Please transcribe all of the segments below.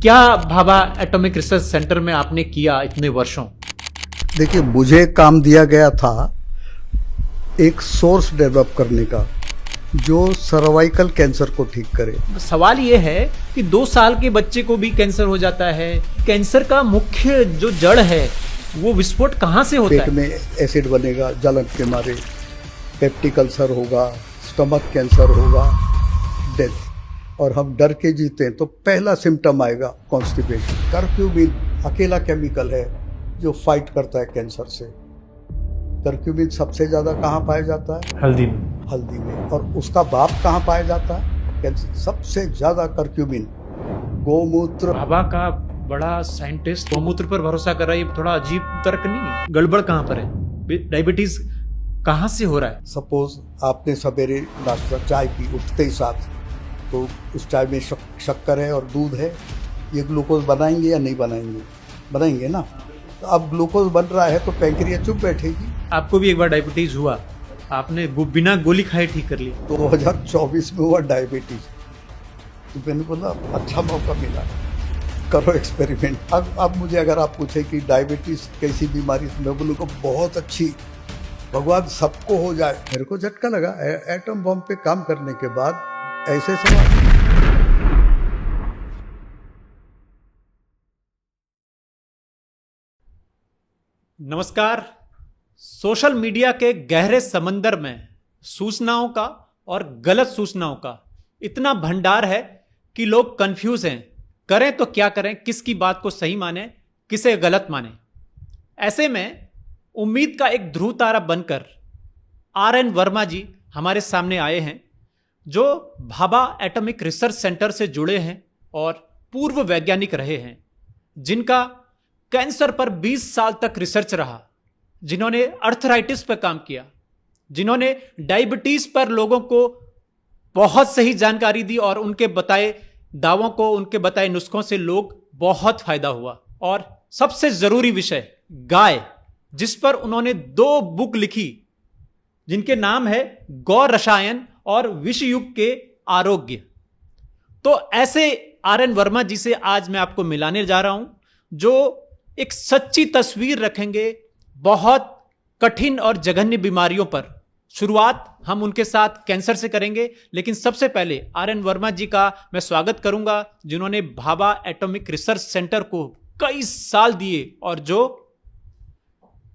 क्या Bhabha atomic research centre में आपने किया इतने वर्षों? देखिए, मुझे काम दिया गया था एक सोर्स डेवलप करने का जो सर्वाइकल कैंसर को ठीक करे। सवाल ये है कि 2 साल के बच्चे को भी कैंसर हो जाता है। कैंसर का मुख्य जो जड़ है वो विस्फोट कहाँ से होता है? पेट में एसिड बनेगा जलन के मारे, पेप्टिक अल्सर होगा, स्टमक कैंसर होगा, डेथ। और हम डर के जीते हैं तो पहला सिम्टम आएगा कॉन्स्टिपेशन। कर्क्यूमिन अकेला केमिकल है जो फाइट करता है कैंसर से। कर्क्यूमिन सबसे ज्यादा कहाँ पाया जाता है? हल्दी में। हल्दी में। और उसका बाप कहाँ पाया जाता है? कैंसर। सबसे ज्यादा कर्क्यूमिन गोमूत्र। भाभा का बड़ा साइंटिस्ट गोमूत्र पर भरोसा कर रहा है, ये थोड़ा अजीब तर्क नहीं? गड़बड़ कहाँ पर है? डायबिटीज कहाँ से हो रहा है? सपोज आपने सवेरे नाश्ता चाय पी उठते ही साथ, तो उस चाय में शक्कर है और दूध है, ये ग्लूकोज बनाएंगे या नहीं बनाएंगे? बनाएंगे ना। तो अब ग्लूकोज बन रहा है तो पैंक्रियाज चुप बैठेगी। आपको भी एक बार डायबिटीज हुआ, आपने बिना गोली खाए ठीक कर ली। 2024 में हुआ डायबिटीज, तो मैंने बोला अच्छा मौका मिला, करो एक्सपेरिमेंट। अब मुझे अगर आप पूछे कि डायबिटीज कैसी बीमारी, मैं बोलूँगा बहुत अच्छी, भगवान सबको हो जाए। मेरे को झटका लगा एटम बम पे काम करने के बाद ऐसे सवाल। नमस्कार। सोशल मीडिया के गहरे समंदर में सूचनाओं का और गलत सूचनाओं का इतना भंडार है कि लोग कंफ्यूज हैं, करें तो क्या करें, किसकी बात को सही माने, किसे गलत माने। ऐसे में उम्मीद का एक ध्रुव तारा बनकर RN वर्मा जी हमारे सामने आए हैं, जो भाभा एटॉमिक रिसर्च सेंटर से जुड़े हैं और पूर्व वैज्ञानिक रहे हैं, जिनका कैंसर पर 20 साल तक रिसर्च रहा, जिन्होंने अर्थराइटिस पर काम किया, जिन्होंने डायबिटीज पर लोगों को बहुत सही जानकारी दी और उनके बताए दावों को, उनके बताए नुस्खों से लोग बहुत फायदा हुआ। और सबसे जरूरी विषय गाय, जिस पर उन्होंने 2 बुक लिखी, जिनके नाम है गौ रसायन और विश्व युग के आरोग्य। तो ऐसे RN वर्मा जी से आज मैं आपको मिलाने जा रहा हूं, जो एक सच्ची तस्वीर रखेंगे बहुत कठिन और जघन्य बीमारियों पर। शुरुआत हम उनके साथ कैंसर से करेंगे, लेकिन सबसे पहले RN वर्मा जी का मैं स्वागत करूंगा, जिन्होंने भाभा एटॉमिक रिसर्च सेंटर को कई साल दिए और जो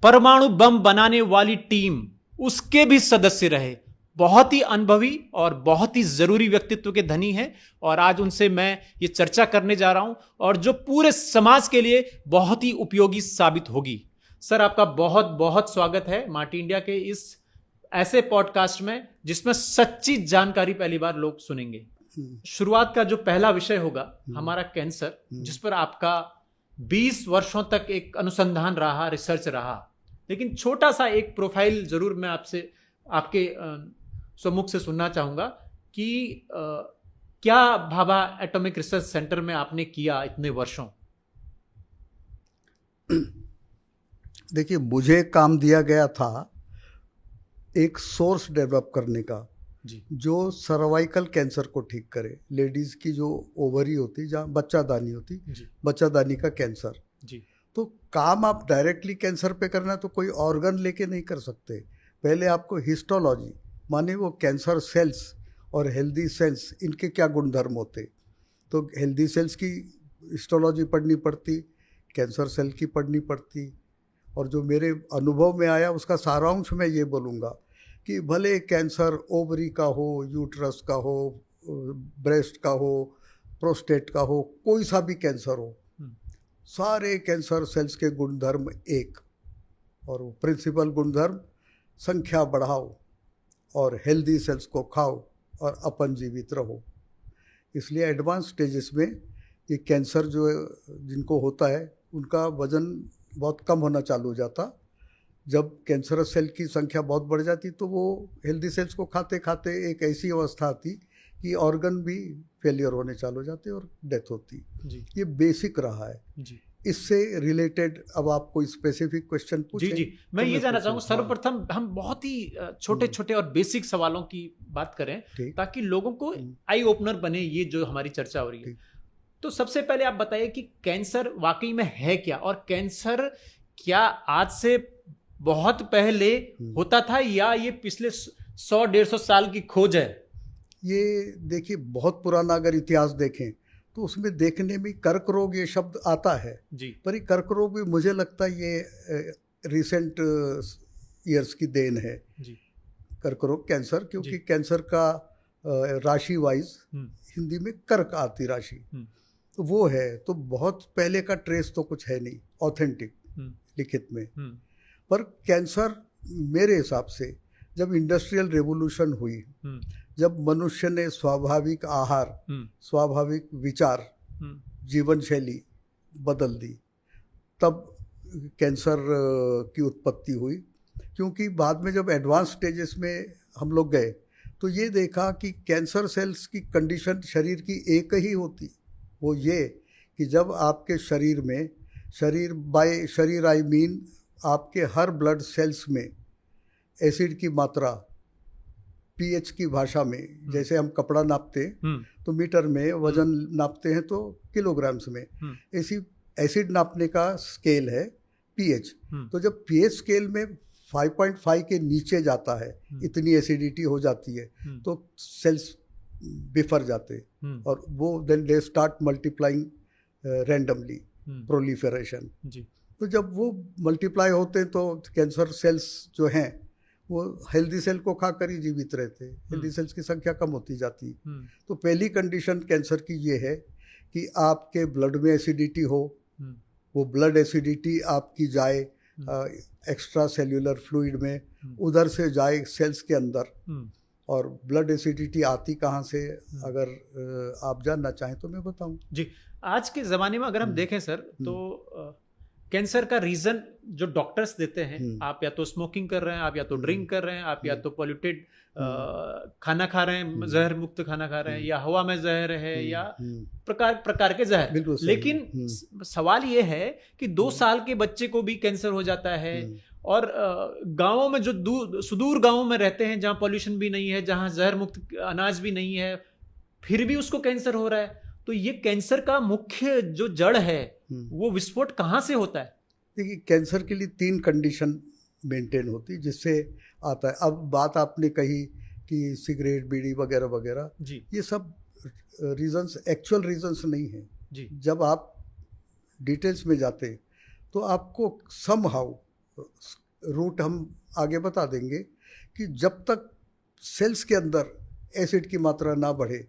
परमाणु बम बनाने वाली टीम उसके भी सदस्य रहे। बहुत ही अनुभवी और बहुत ही जरूरी व्यक्तित्व के धनी हैं और आज उनसे मैं ये चर्चा करने जा रहा हूं और जो पूरे समाज के लिए बहुत ही उपयोगी साबित होगी। सर, आपका बहुत बहुत स्वागत है मार्टी इंडिया के इस ऐसे पॉडकास्ट में जिसमें सच्ची जानकारी पहली बार लोग सुनेंगे। शुरुआत का जो पहला विषय होगा हमारा कैंसर, जिस पर आपका 20 वर्षों तक एक अनुसंधान रहा, रिसर्च रहा। लेकिन छोटा सा एक प्रोफाइल जरूर मैं आपसे आपके सम्मुख से सुनना चाहूंगा कि क्या भाभा एटॉमिक रिसर्च सेंटर में आपने किया इतने वर्षों? देखिए, मुझे काम दिया गया था एक सोर्स डेवलप करने का जी, जो सर्वाइकल कैंसर को ठीक करे। लेडीज की जो ओवरी होती, जहाँ बच्चादानी होती, बच्चादानी का कैंसर। जी। तो काम आप डायरेक्टली कैंसर पे करना तो कोई ऑर्गन लेके नहीं कर सकते। पहले आपको हिस्टोलॉजी, माने वो कैंसर सेल्स और हेल्दी सेल्स, इनके क्या गुणधर्म होते, तो हेल्दी सेल्स की हिस्टोलॉजी पढ़नी पड़ती, कैंसर सेल की पढ़नी पड़ती। और जो मेरे अनुभव में आया उसका सारांश मैं ये बोलूँगा कि भले कैंसर ओवरी का हो, यूट्रस का हो, ब्रेस्ट का हो, प्रोस्टेट का हो, कोई सा भी कैंसर हो, सारे कैंसर सेल्स के गुणधर्म एक, और वो प्रिंसिपल गुणधर्म संख्या बढ़ाओ और हेल्दी सेल्स को खाओ और अपन जीवित रहो। इसलिए एडवांस स्टेजेस में ये कैंसर जो जिनको होता है उनका वजन बहुत कम होना चालू हो जाता। जब कैंसरस सेल की संख्या बहुत बढ़ जाती तो वो हेल्दी सेल्स को खाते खाते एक ऐसी अवस्था आती कि ऑर्गन भी फेलियर होने चालू हो जाते और डेथ होती। जी। ये बेसिक रहा है। जी। इससे रिलेटेड अब आप कोई स्पेसिफिक क्वेश्चन पूछें। जी, मैं ये जानना चाहूँगा, सर्वप्रथम हम बहुत ही छोटे छोटे और बेसिक सवालों की बात करें ताकि लोगों को आई ओपनर बने ये जो हमारी चर्चा हो रही है। तो सबसे पहले आप बताइए कि कैंसर वाकई में है क्या, और कैंसर क्या आज से बहुत पहले होता था या ये पिछले 100-150 साल की खोज है? ये देखिए, बहुत पुराना अगर इतिहास देखें तो उसमें देखने में कर्क रोग ये शब्द आता है जी पर ये कर्क रोग भी मुझे लगता है ये रिसेंट ईयर्स की देन है। जी कर्क रोग कैंसर, क्योंकि जी। कैंसर का राशि वाइज हम्म, हिंदी में कर्क आती राशि, हम्म, तो वो है। तो बहुत पहले का ट्रेस तो कुछ है नहीं ऑथेंटिक हम्म, लिखित में। हम्म, पर कैंसर मेरे हिसाब से जब इंडस्ट्रियल रेवोल्यूशन हुई, हम्म, जब मनुष्य ने स्वाभाविक आहार, हम्म, स्वाभाविक विचार, हम्म, जीवन शैली बदल दी, तब कैंसर की उत्पत्ति हुई। क्योंकि बाद में जब एडवांस स्टेजेस में हम लोग गए तो ये देखा कि कैंसर सेल्स की कंडीशन शरीर की एक ही होती, वो ये कि जब आपके शरीर में, शरीर आई मीन आपके हर ब्लड सेल्स में एसिड की मात्रा, पीएच की भाषा में, जैसे हम कपड़ा नापते हैं तो मीटर में, वजन नापते हैं तो किलोग्राम्स में, ऐसी एसिड नापने का स्केल है पीएच। तो जब पीएच स्केल में 5.5 के नीचे जाता है, इतनी एसिडिटी हो जाती है, तो सेल्स बिफर जाते और वो then they start multiplying randomly, proliferation. तो जब वो मल्टीप्लाई होते हैं तो कैंसर सेल्स जो हैं वो हेल्दी सेल को खाकर ही जीवित रहते हैं, हेल्दी सेल्स की संख्या कम होती जाती। तो पहली कंडीशन कैंसर की ये है कि आपके ब्लड में एसिडिटी हो, वो ब्लड एसिडिटी आपकी जाए एक्स्ट्रा सेल्यूलर फ्लूइड में, उधर से जाए सेल्स के अंदर। और ब्लड एसिडिटी आती कहाँ से, अगर आप जानना चाहें तो मैं बताऊं। जी, आज के ज़माने में अगर हम देखें सर, तो कैंसर का रीज़न जो डॉक्टर्स देते हैं, आप या तो स्मोकिंग कर रहे हैं, आप या तो ड्रिंक कर रहे हैं, आप या तो पॉल्यूटेड खाना खा रहे हैं, जहर मुक्त खाना खा रहे हैं, या हवा में जहर है, या प्रकार प्रकार के जहर। लेकिन सवाल ये है कि 2 साल के बच्चे को भी कैंसर हो जाता है, और गाँवों में जो सुदूर गाँवों में रहते हैं जहाँ पॉल्यूशन भी नहीं है, जहाँ जहर मुक्त अनाज भी नहीं है, फिर भी उसको कैंसर हो रहा है। तो ये कैंसर का मुख्य जो जड़ है वो विस्फोट कहाँ से होता है? देखिए, कैंसर के लिए 3 कंडीशन मेंटेन होती है जिससे आता है। अब बात आपने कही कि सिगरेट, बीड़ी वगैरह वगैरह, ये सब रीजंस एक्चुअल रीजंस नहीं है जी। जब आप डिटेल्स में जाते तो आपको समहाउ रूट हम आगे बता देंगे कि जब तक सेल्स के अंदर एसिड की मात्रा ना बढ़े,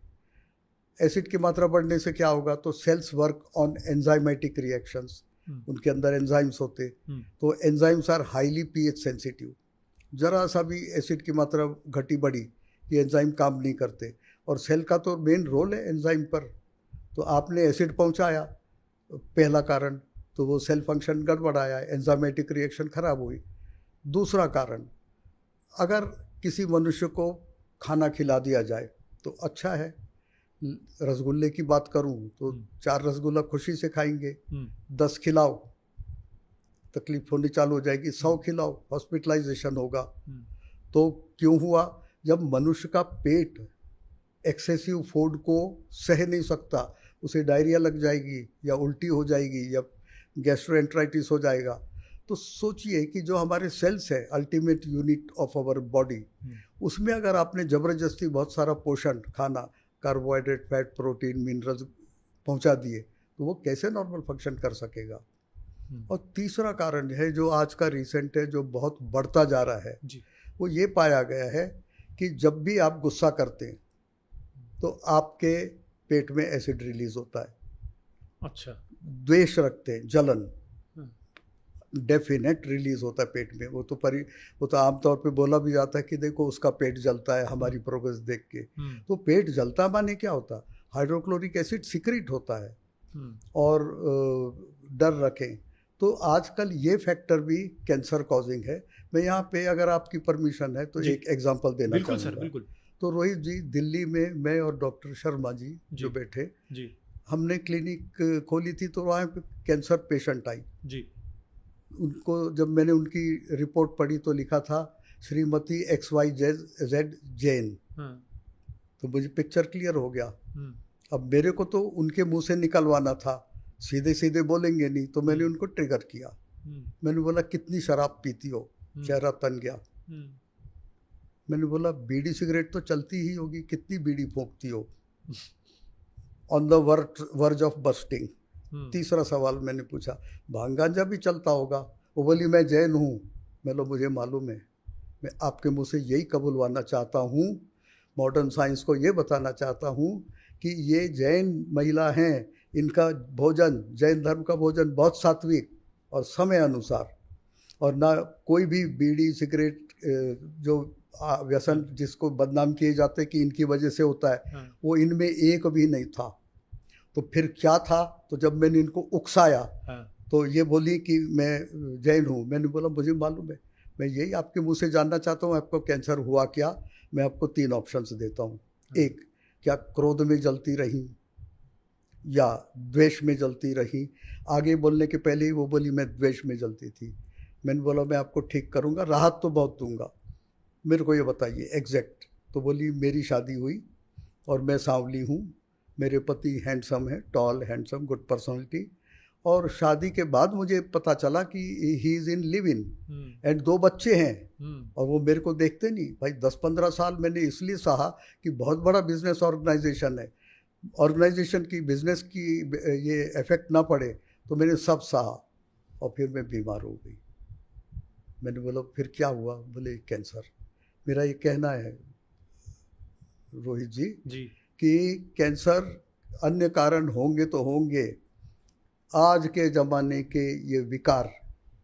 एसिड की मात्रा बढ़ने से क्या होगा, तो cells work on enzymatic reactions, उनके अंदर एंजाइम्स होते, तो enzymes are highly pH sensitive. जरा सा भी एसिड की मात्रा घटी बढ़ी, ये एंजाइम काम नहीं करते, और सेल का तो मेन रोल है एंजाइम पर। तो आपने एसिड पहुंचाया, पहला कारण, तो वो सेल फंक्शन गड़बड़ाया, एंजाइमेटिक रिएक्शन खराब हुई। दूसरा कारण, अगर किसी मनुष्य को खाना खिला दिया जाए तो अच्छा है। रसगुल्ले की बात करूं तो 4 रसगुल्ला खुशी से खाएंगे, 10 खिलाओ तकलीफ होनी चालू हो जाएगी, 100 खिलाओ हॉस्पिटलाइजेशन होगा। तो क्यों हुआ? जब मनुष्य का पेट एक्सेसिव फूड को सह नहीं सकता, उसे डायरिया लग जाएगी या उल्टी हो जाएगी या गैस्ट्रोएंटराइटिस हो जाएगा। तो सोचिए कि जो हमारे सेल्स है, ultimate unit of our body, उसमें अगर आपने ज़बरदस्ती बहुत सारा पोषण, खाना, कार्बोहाइड्रेट, फैट, प्रोटीन, मिनरल्स पहुंचा दिए तो वो कैसे नॉर्मल फंक्शन कर सकेगा। और तीसरा कारण है जो आज का रिसेंट है, जो बहुत बढ़ता जा रहा है जी। वो ये पाया गया है कि जब भी आप गुस्सा करते हैं तो आपके पेट में एसिड रिलीज होता है। अच्छा। द्वेष रखते हैं, जलन, डेफिनेट रिलीज होता है पेट में। वो तो आमतौर पे बोला भी जाता है कि देखो उसका पेट जलता है हमारी प्रोग्रेस देख के। तो पेट जलता माने क्या होता? हाइड्रोक्लोरिक एसिड सिक्रीट होता है। और डर रखें तो आजकल ये फैक्टर भी कैंसर कॉजिंग है। मैं यहाँ पे अगर आपकी परमिशन है तो एक एग्जांपल देना बिल्कुल चाहूँगा। सर, बिल्कुल। तो रोहित जी, दिल्ली में मैं और डॉक्टर शर्मा जी जो बैठे, हमने क्लिनिक खोली थी, तो वहाँ पे कैंसर पेशेंट आई जी। उनको जब मैंने उनकी रिपोर्ट पढ़ी तो लिखा था श्रीमती XYZ जैन। तो मुझे पिक्चर क्लियर हो गया अब मेरे को तो उनके मुंह से निकलवाना था, सीधे सीधे बोलेंगे नहीं, तो मैंने उनको ट्रिगर किया। मैंने बोला कितनी शराब पीती हो? चेहरा तन गया। मैंने बोला बीड़ी सिगरेट तो चलती ही होगी, कितनी बीड़ी फूंकती हो? On the verge of bursting. तीसरा सवाल मैंने पूछा, भांग गांजा भी चलता होगा? वो बोली मैं जैन हूँ। मैं लो मुझे मालूम है, मैं आपके मुंह से यही कबूलवाना चाहता हूँ, मॉडर्न साइंस को ये बताना चाहता हूँ कि ये जैन महिला हैं, इनका भोजन, जैन धर्म का भोजन बहुत सात्विक और समय अनुसार, और ना कोई भी बीड़ी सिगरेट जो व्यसन जिसको बदनाम किए जाते कि इनकी वजह से होता है, वो इनमें एक भी नहीं था। तो फिर क्या था? तो जब मैंने इनको उकसाया तो ये बोली कि मैं जैन हूँ। मैंने बोला मुझे मालूम है, मैं यही आपके मुंह से जानना चाहता हूँ आपको कैंसर हुआ क्या? मैं आपको 3 ऑप्शंस देता हूँ। एक, क्या क्रोध में जलती रही या द्वेष में जलती रही? आगे बोलने के पहले ही वो बोली मैं द्वेष में जलती थी। मैंने बोला मैं आपको ठीक करूँगा, राहत तो बहुत दूंगा, मेरे को ये बताइए एग्जैक्ट। तो बोली मेरी शादी हुई और मैं सांवली हूँ, मेरे पति हैंडसम है, टॉल हैंडसम गुड पर्सनालिटी, और शादी के बाद मुझे पता चला कि he is in live in and 2 बच्चे हैं, और वो मेरे को देखते नहीं। भाई 10-15 साल मैंने इसलिए सहा कि बहुत बड़ा बिजनेस ऑर्गेनाइजेशन है, ऑर्गेनाइजेशन की बिजनेस की ये इफेक्ट ना पड़े, तो मैंने सब सहा। और फिर मैं बीमार हो गई। मैंने बोला फिर क्या हुआ? बोले कैंसर। मेरा ये कहना है रोहित जी कि कैंसर अन्य कारण होंगे तो होंगे, आज के ज़माने के ये विकार,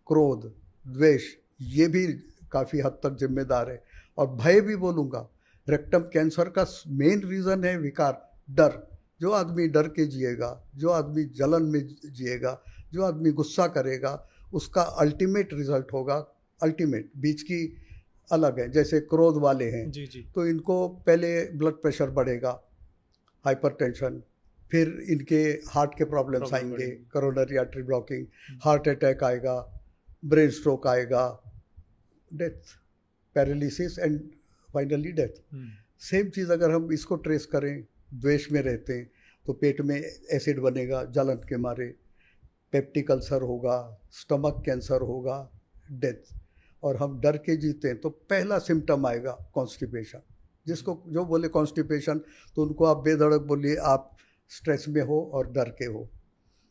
क्रोध, द्वेष, ये भी काफ़ी हद तक जिम्मेदार है। और भय भी बोलूँगा। रेक्टम कैंसर का मेन रीज़न है विकार, डर। जो आदमी डर के जिएगा, जो आदमी जलन में जिएगा, जो आदमी गुस्सा करेगा, उसका अल्टीमेट रिजल्ट होगा, अल्टीमेट, बीच की अलग है। जैसे क्रोध वाले हैं तो इनको पहले ब्लड प्रेशर बढ़ेगा, हाइपरटेंशन, फिर इनके हार्ट के प्रॉब्लम्स आएंगे, coronary artery blocking, heart attack आएगा, ब्रेन स्ट्रोक आएगा, death, paralysis and finally death. Same चीज़ अगर हम इसको ट्रेस करें, द्वेष में रहते हैं तो पेट में एसिड बनेगा जलन के मारे, पेप्टिक अल्सर होगा, स्टमक कैंसर होगा, डेथ। और हम डर के जीते हैं तो पहला सिम्टम आएगा कॉन्स्टिपेशन। जिसको जो बोले कॉन्स्टिपेशन तो उनको आप बेधड़क बोलिए आप स्ट्रेस में हो और डर के हो।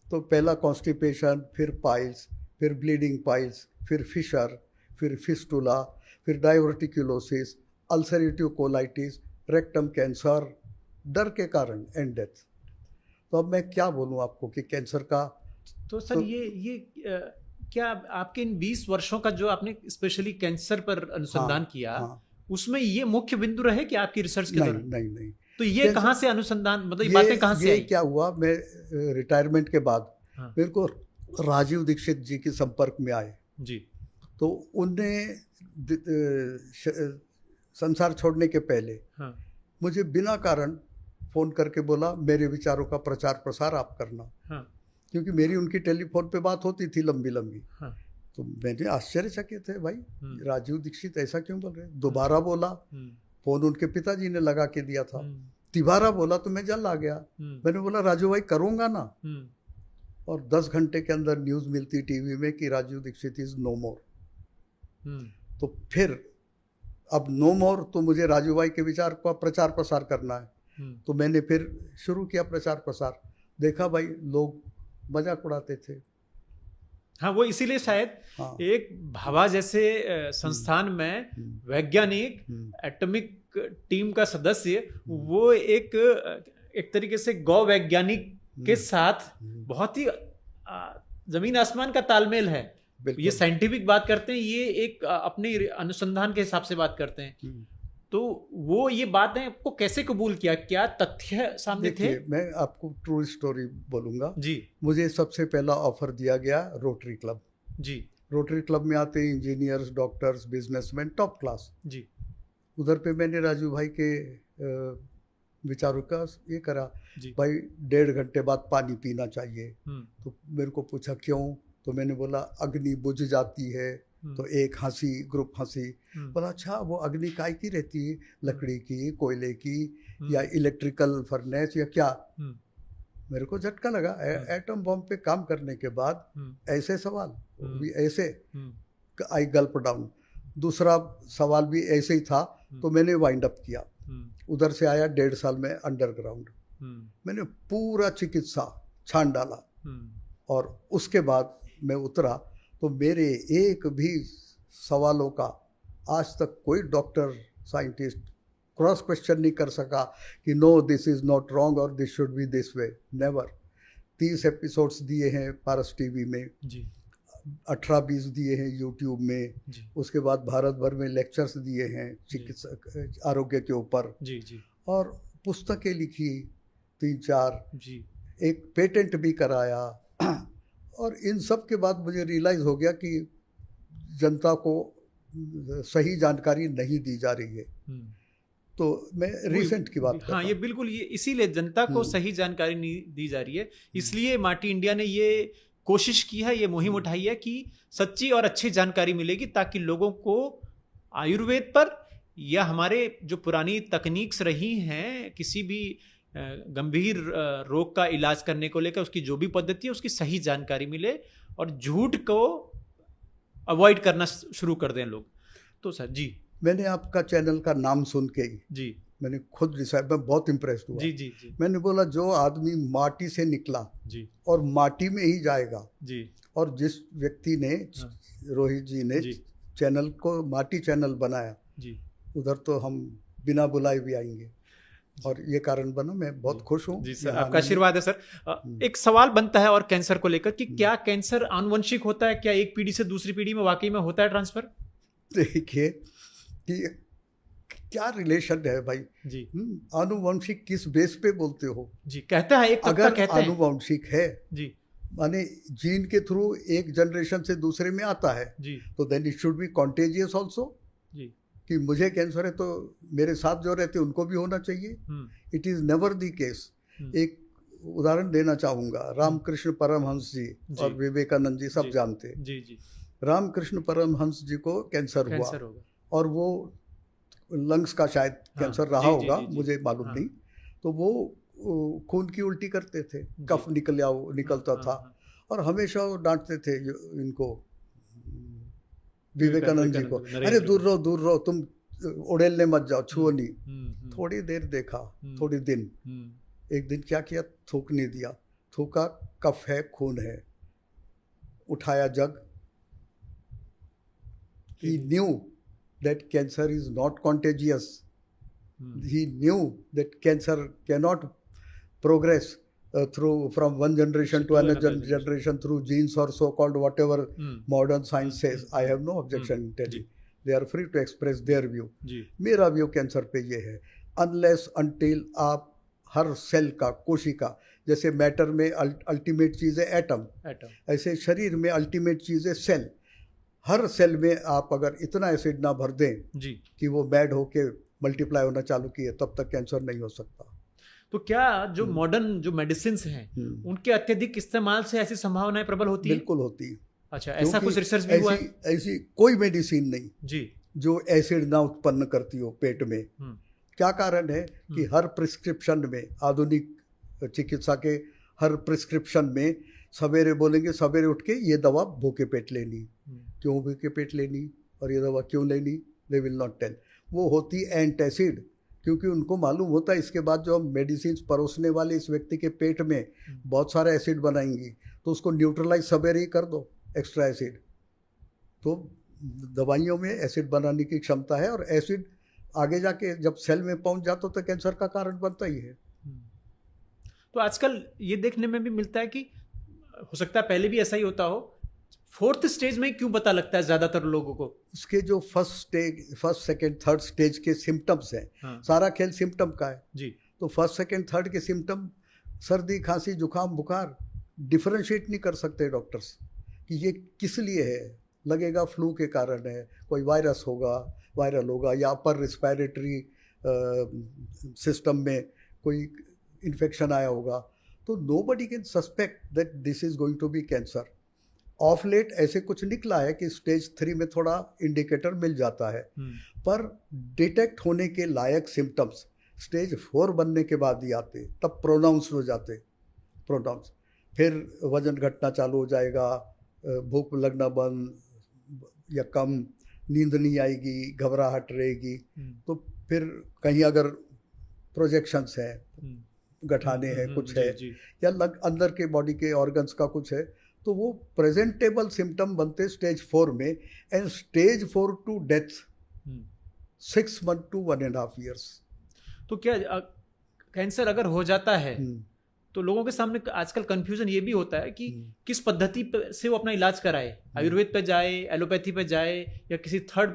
तो पहला कॉन्स्टिपेशन, फिर पाइल्स, फिर ब्लीडिंग पाइल्स, फिर फिशर, फिर फिस्टुला, फिर diverticulosis, ulcerative colitis, rectum cancer, डर के कारण, एंड डेथ। तो अब मैं क्या बोलूँ आपको कि कैंसर का तो सर ये क्या आपके इन 20 वर्षों का जो आपने स्पेशली कैंसर पर अनुसंधान किया, उसमें ये मुख्य बिंदु रहे कि आपकी रिसर्च के दौरान? नहीं। तो ये कहाँ से अनुसंधान, मतलब ये बातें कहाँ से आई? क्या हुआ, मैं रिटायरमेंट के बाद मेरे को राजीव दीक्षित जी के संपर्क में आए जी। तो उनने संसार छोड़ने के पहले मुझे बिना कारण फ़ोन करके बोला मेरे विचारों का प्रचार प्रसार आप करना। क्योंकि मेरी उनकी टेलीफोन पे बात होती थी लंबी लंबी। तो मैंने आश्चर्यचकित है, भाई राजीव दीक्षित ऐसा क्यों बोल रहे? दोबारा बोला, फोन उनके पिताजी ने लगा के दिया था। तिबारा बोला तो मैं जल आ गया। मैंने बोला राजू भाई करूँगा ना, और 10 घंटे के अंदर न्यूज़ मिलती टीवी में कि राजीव दीक्षित इज़ नो मोर। तो फिर अब नो मोर, तो मुझे राजू भाई के विचार का प्रचार प्रसार करना है। तो मैंने फिर शुरू किया प्रचार प्रसार। देखा भाई लोग मजाक उड़ाते थे। हाँ, वो इसीलिए शायद एक भाभा जैसे संस्थान में वैज्ञानिक, एटॉमिक टीम का सदस्य, वो एक तरीके से गौ वैज्ञानिक के साथ बहुत ही जमीन आसमान का तालमेल है। ये साइंटिफिक बात करते हैं, ये एक अपने अनुसंधान के हिसाब से बात करते हैं। तो वो ये बातें आपको कैसे कबूल किया? क्या तथ्य सामने थे? मैं आपको ट्रू स्टोरी बोलूँगा जी। मुझे सबसे पहला ऑफर दिया गया रोटरी क्लब जी। रोटरी क्लब में आते हैं engineers, doctors, businessman, top class जी। उधर पे मैंने राजू भाई के विचारों का ये करा जी। भाई 1.5 घंटे बाद पानी पीना चाहिए। तो मेरे को पूछा क्यों? तो मैंने बोला अग्नि बुझ जाती है। तो एक हंसी, ग्रुप हंसी। बोला अच्छा वो अग्नि काय की रहती है? लकड़ी की, कोयले की, या इलेक्ट्रिकल फर्नेस या क्या। हम्म, मेरे को झटका लगा एटम बॉम्ब पे काम करने के बाद ऐसे सवाल भी ऐसे, आई गल्प डाउन। दूसरा सवाल भी ऐसे ही था, तो मैंने वाइंड अप किया। उधर से आया 1.5 साल में अंडरग्राउंड, मैंने पूरा चिकित्सा छान डाला और उसके बाद मैं उतरा। तो मेरे एक भी सवालों का आज तक कोई डॉक्टर साइंटिस्ट क्रॉस क्वेश्चन नहीं कर सका कि no this is not wrong और this should be this way, never. 30 episodes दिए हैं पारस टीवी में जी, 18-20 दिए हैं यूट्यूब में जी। उसके बाद भारत भर में लेक्चर्स दिए हैं चिकित्सा आरोग्य के ऊपर जी जी, और पुस्तकें लिखी 3-4 जी, एक पेटेंट भी कराया। और इन सब के बाद मुझे रियलाइज़ हो गया कि जनता को सही जानकारी नहीं दी जा रही है। तो मैं रिसेंट की बात हाँ, ये बिल्कुल, ये इसीलिए जनता को सही जानकारी नहीं दी जा रही है। इसलिए माटी इंडिया ने ये कोशिश की है, ये मुहिम उठाई है कि सच्ची और अच्छी जानकारी मिलेगी, ताकि लोगों को आयुर्वेद पर या हमारे जो पुरानी तकनीक्स रही हैं किसी भी गंभीर रोग का इलाज करने को लेकर, उसकी जो भी पद्धति है उसकी सही जानकारी मिले और झूठ को अवॉइड करना शुरू कर दें लोग। तो सर जी, मैंने आपका चैनल का नाम सुन के ही जी मैंने खुद डिसाइड, मैं बहुत इम्प्रेस्ड हुआ। जी जी जी, मैंने बोला जो आदमी माटी से निकला जी और माटी में ही जाएगा जी, और जिस व्यक्ति ने रोहित जी ने चैनल को माटी चैनल बनाया जी, उधर तो हम बिना बुलाए भी आएंगे और ये कारण बना। मैं बहुत खुश हूँ जी सर, आपका आशीर्वाद है सर। एक सवाल बनता है और कैंसर को लेकर कि क्या कैंसर आनुवंशिक होता है? क्या एक पीढ़ी से दूसरी पीढ़ी में वाकई में होता है ट्रांसफर? देखिए कि क्या रिलेशन है भाई जी, आनुवंशिक किस बेस पे बोलते हो जी? कहता है एक अगर आनुवंशिक है जी, माने जीन के थ्रू एक जनरेशन से दूसरे में आता है जी, तो then it should be contagious also जी, कि मुझे कैंसर है तो मेरे साथ जो रहते उनको भी होना चाहिए। It is never the case. एक उदाहरण देना चाहूंगा, रामकृष्ण परमहंस जी और विवेकानंद जी सब जानते हैं जी जी। रामकृष्ण परमहंस जी को कैंसर हुआ और वो लंग्स का शायद कैंसर रहा होगा, मुझे मालूम नहीं। तो वो खून की उल्टी करते थे, कफ निकलता था और हमेशा वो डांटते थे इनको, विवेकानंद जी को, अरे दूर रहो तुम उड़ेलने मत जाओ, छुओ नहीं। थोड़ी देर देखा, थोड़ी दिन, एक दिन क्या किया, थूकने दिया, थूका, कफ है, खून है, उठाया जग। He knew that cancer is not contagious. He knew that cancer cannot progress from one generation to another generation through genes or so-called whatever modern science says. I have no objection in telling. They are free to express their view. मेरा view cancer पे ये है, unless until आप हर cell का, कोशिका, जैसे matter में ultimate चीज़ है एटम, ऐसे शरीर में अल्टीमेट चीज़ है सेल। हर सेल में आप अगर इतना एसिड ना भर दें जी कि वो बैड होके मल्टीप्लाई होना चालू किए, तब तक कैंसर नहीं हो सकता। तो क्या जो मॉडर्न जो मेडिसिन हैं उनके अत्यधिक इस्तेमाल से ऐसी संभावनाएं प्रबल होती है? बिल्कुल होती है। अच्छा, ऐसा कुछ रिसर्च भी हुआ है? ऐसी कोई मेडिसिन नहीं जी जो एसिड ना उत्पन्न करती हो पेट में। क्या कारण है कि हर प्रिस्क्रिप्शन में, आधुनिक चिकित्सा के हर प्रिस्क्रिप्शन में सवेरे बोलेंगे, सवेरे उठ के ये दवा भूखे पेट लेनी। क्यों भूखे पेट लेनी और ये दवा क्यों लेनी? They will not tell. वो होती एंटासिड, क्योंकि उनको मालूम होता है इसके बाद जो हम मेडिसिन परोसने वाले इस व्यक्ति के पेट में बहुत सारा एसिड बनाएंगी, तो उसको न्यूट्रलाइज सवेरे ही कर दो, एक्स्ट्रा एसिड। तो दवाइयों में एसिड बनाने की क्षमता है, और एसिड आगे जाके जब सेल में पहुंच जाता तो कैंसर का कारण बनता ही है। तो आजकल ये देखने में भी मिलता है कि हो सकता है पहले भी ऐसा ही होता हो, 4th स्टेज में क्यों पता लगता है ज्यादातर लोगों को? उसके जो फर्स्ट, सेकंड, थर्ड स्टेज के सिम्टम्स हैं, हाँ। सारा खेल सिम्टम का है जी। तो फर्स्ट, सेकंड, थर्ड के सिम्टम, सर्दी, खांसी, जुकाम, बुखार, डिफरेंशिएट नहीं कर सकते डॉक्टर्स कि ये किस लिए है। लगेगा फ्लू के कारण है, कोई वायरस होगा, वायरल होगा, या अपर रिस्पायरेटरी सिस्टम में कोई इन्फेक्शन आया होगा। तो nobody can suspect that this is going to be cancer. Of late ऐसे कुछ निकला है कि स्टेज 3 में थोड़ा इंडिकेटर मिल जाता है, पर डिटेक्ट होने के लायक सिम्टम्स स्टेज 4 बनने के बाद ही आते, तब प्रोनाउंस हो जाते, प्रोनाउंस। फिर वजन घटना चालू हो जाएगा, भूख लगना बंद या कम, नींद नहीं आएगी, घबराहट रहेगी। तो फिर कहीं अगर प्रोजेक्शंस हैं, गठाने हैं, कुछ है, या अंदर के बॉडी के ऑर्गन्स का कुछ है, तो वो प्रेजेंटेबल सिम्टम बनते स्टेज 4 में। And stage 4 to death 6 months to 1.5 years। तो क्या कैंसर अगर हो जाता है तो लोगों के सामने आजकल कंफ्यूजन ये भी होता है कि किस पद्धति से वो अपना इलाज कराए, आयुर्वेद पे जाए, एलोपैथी पे जाए, या किसी थर्ड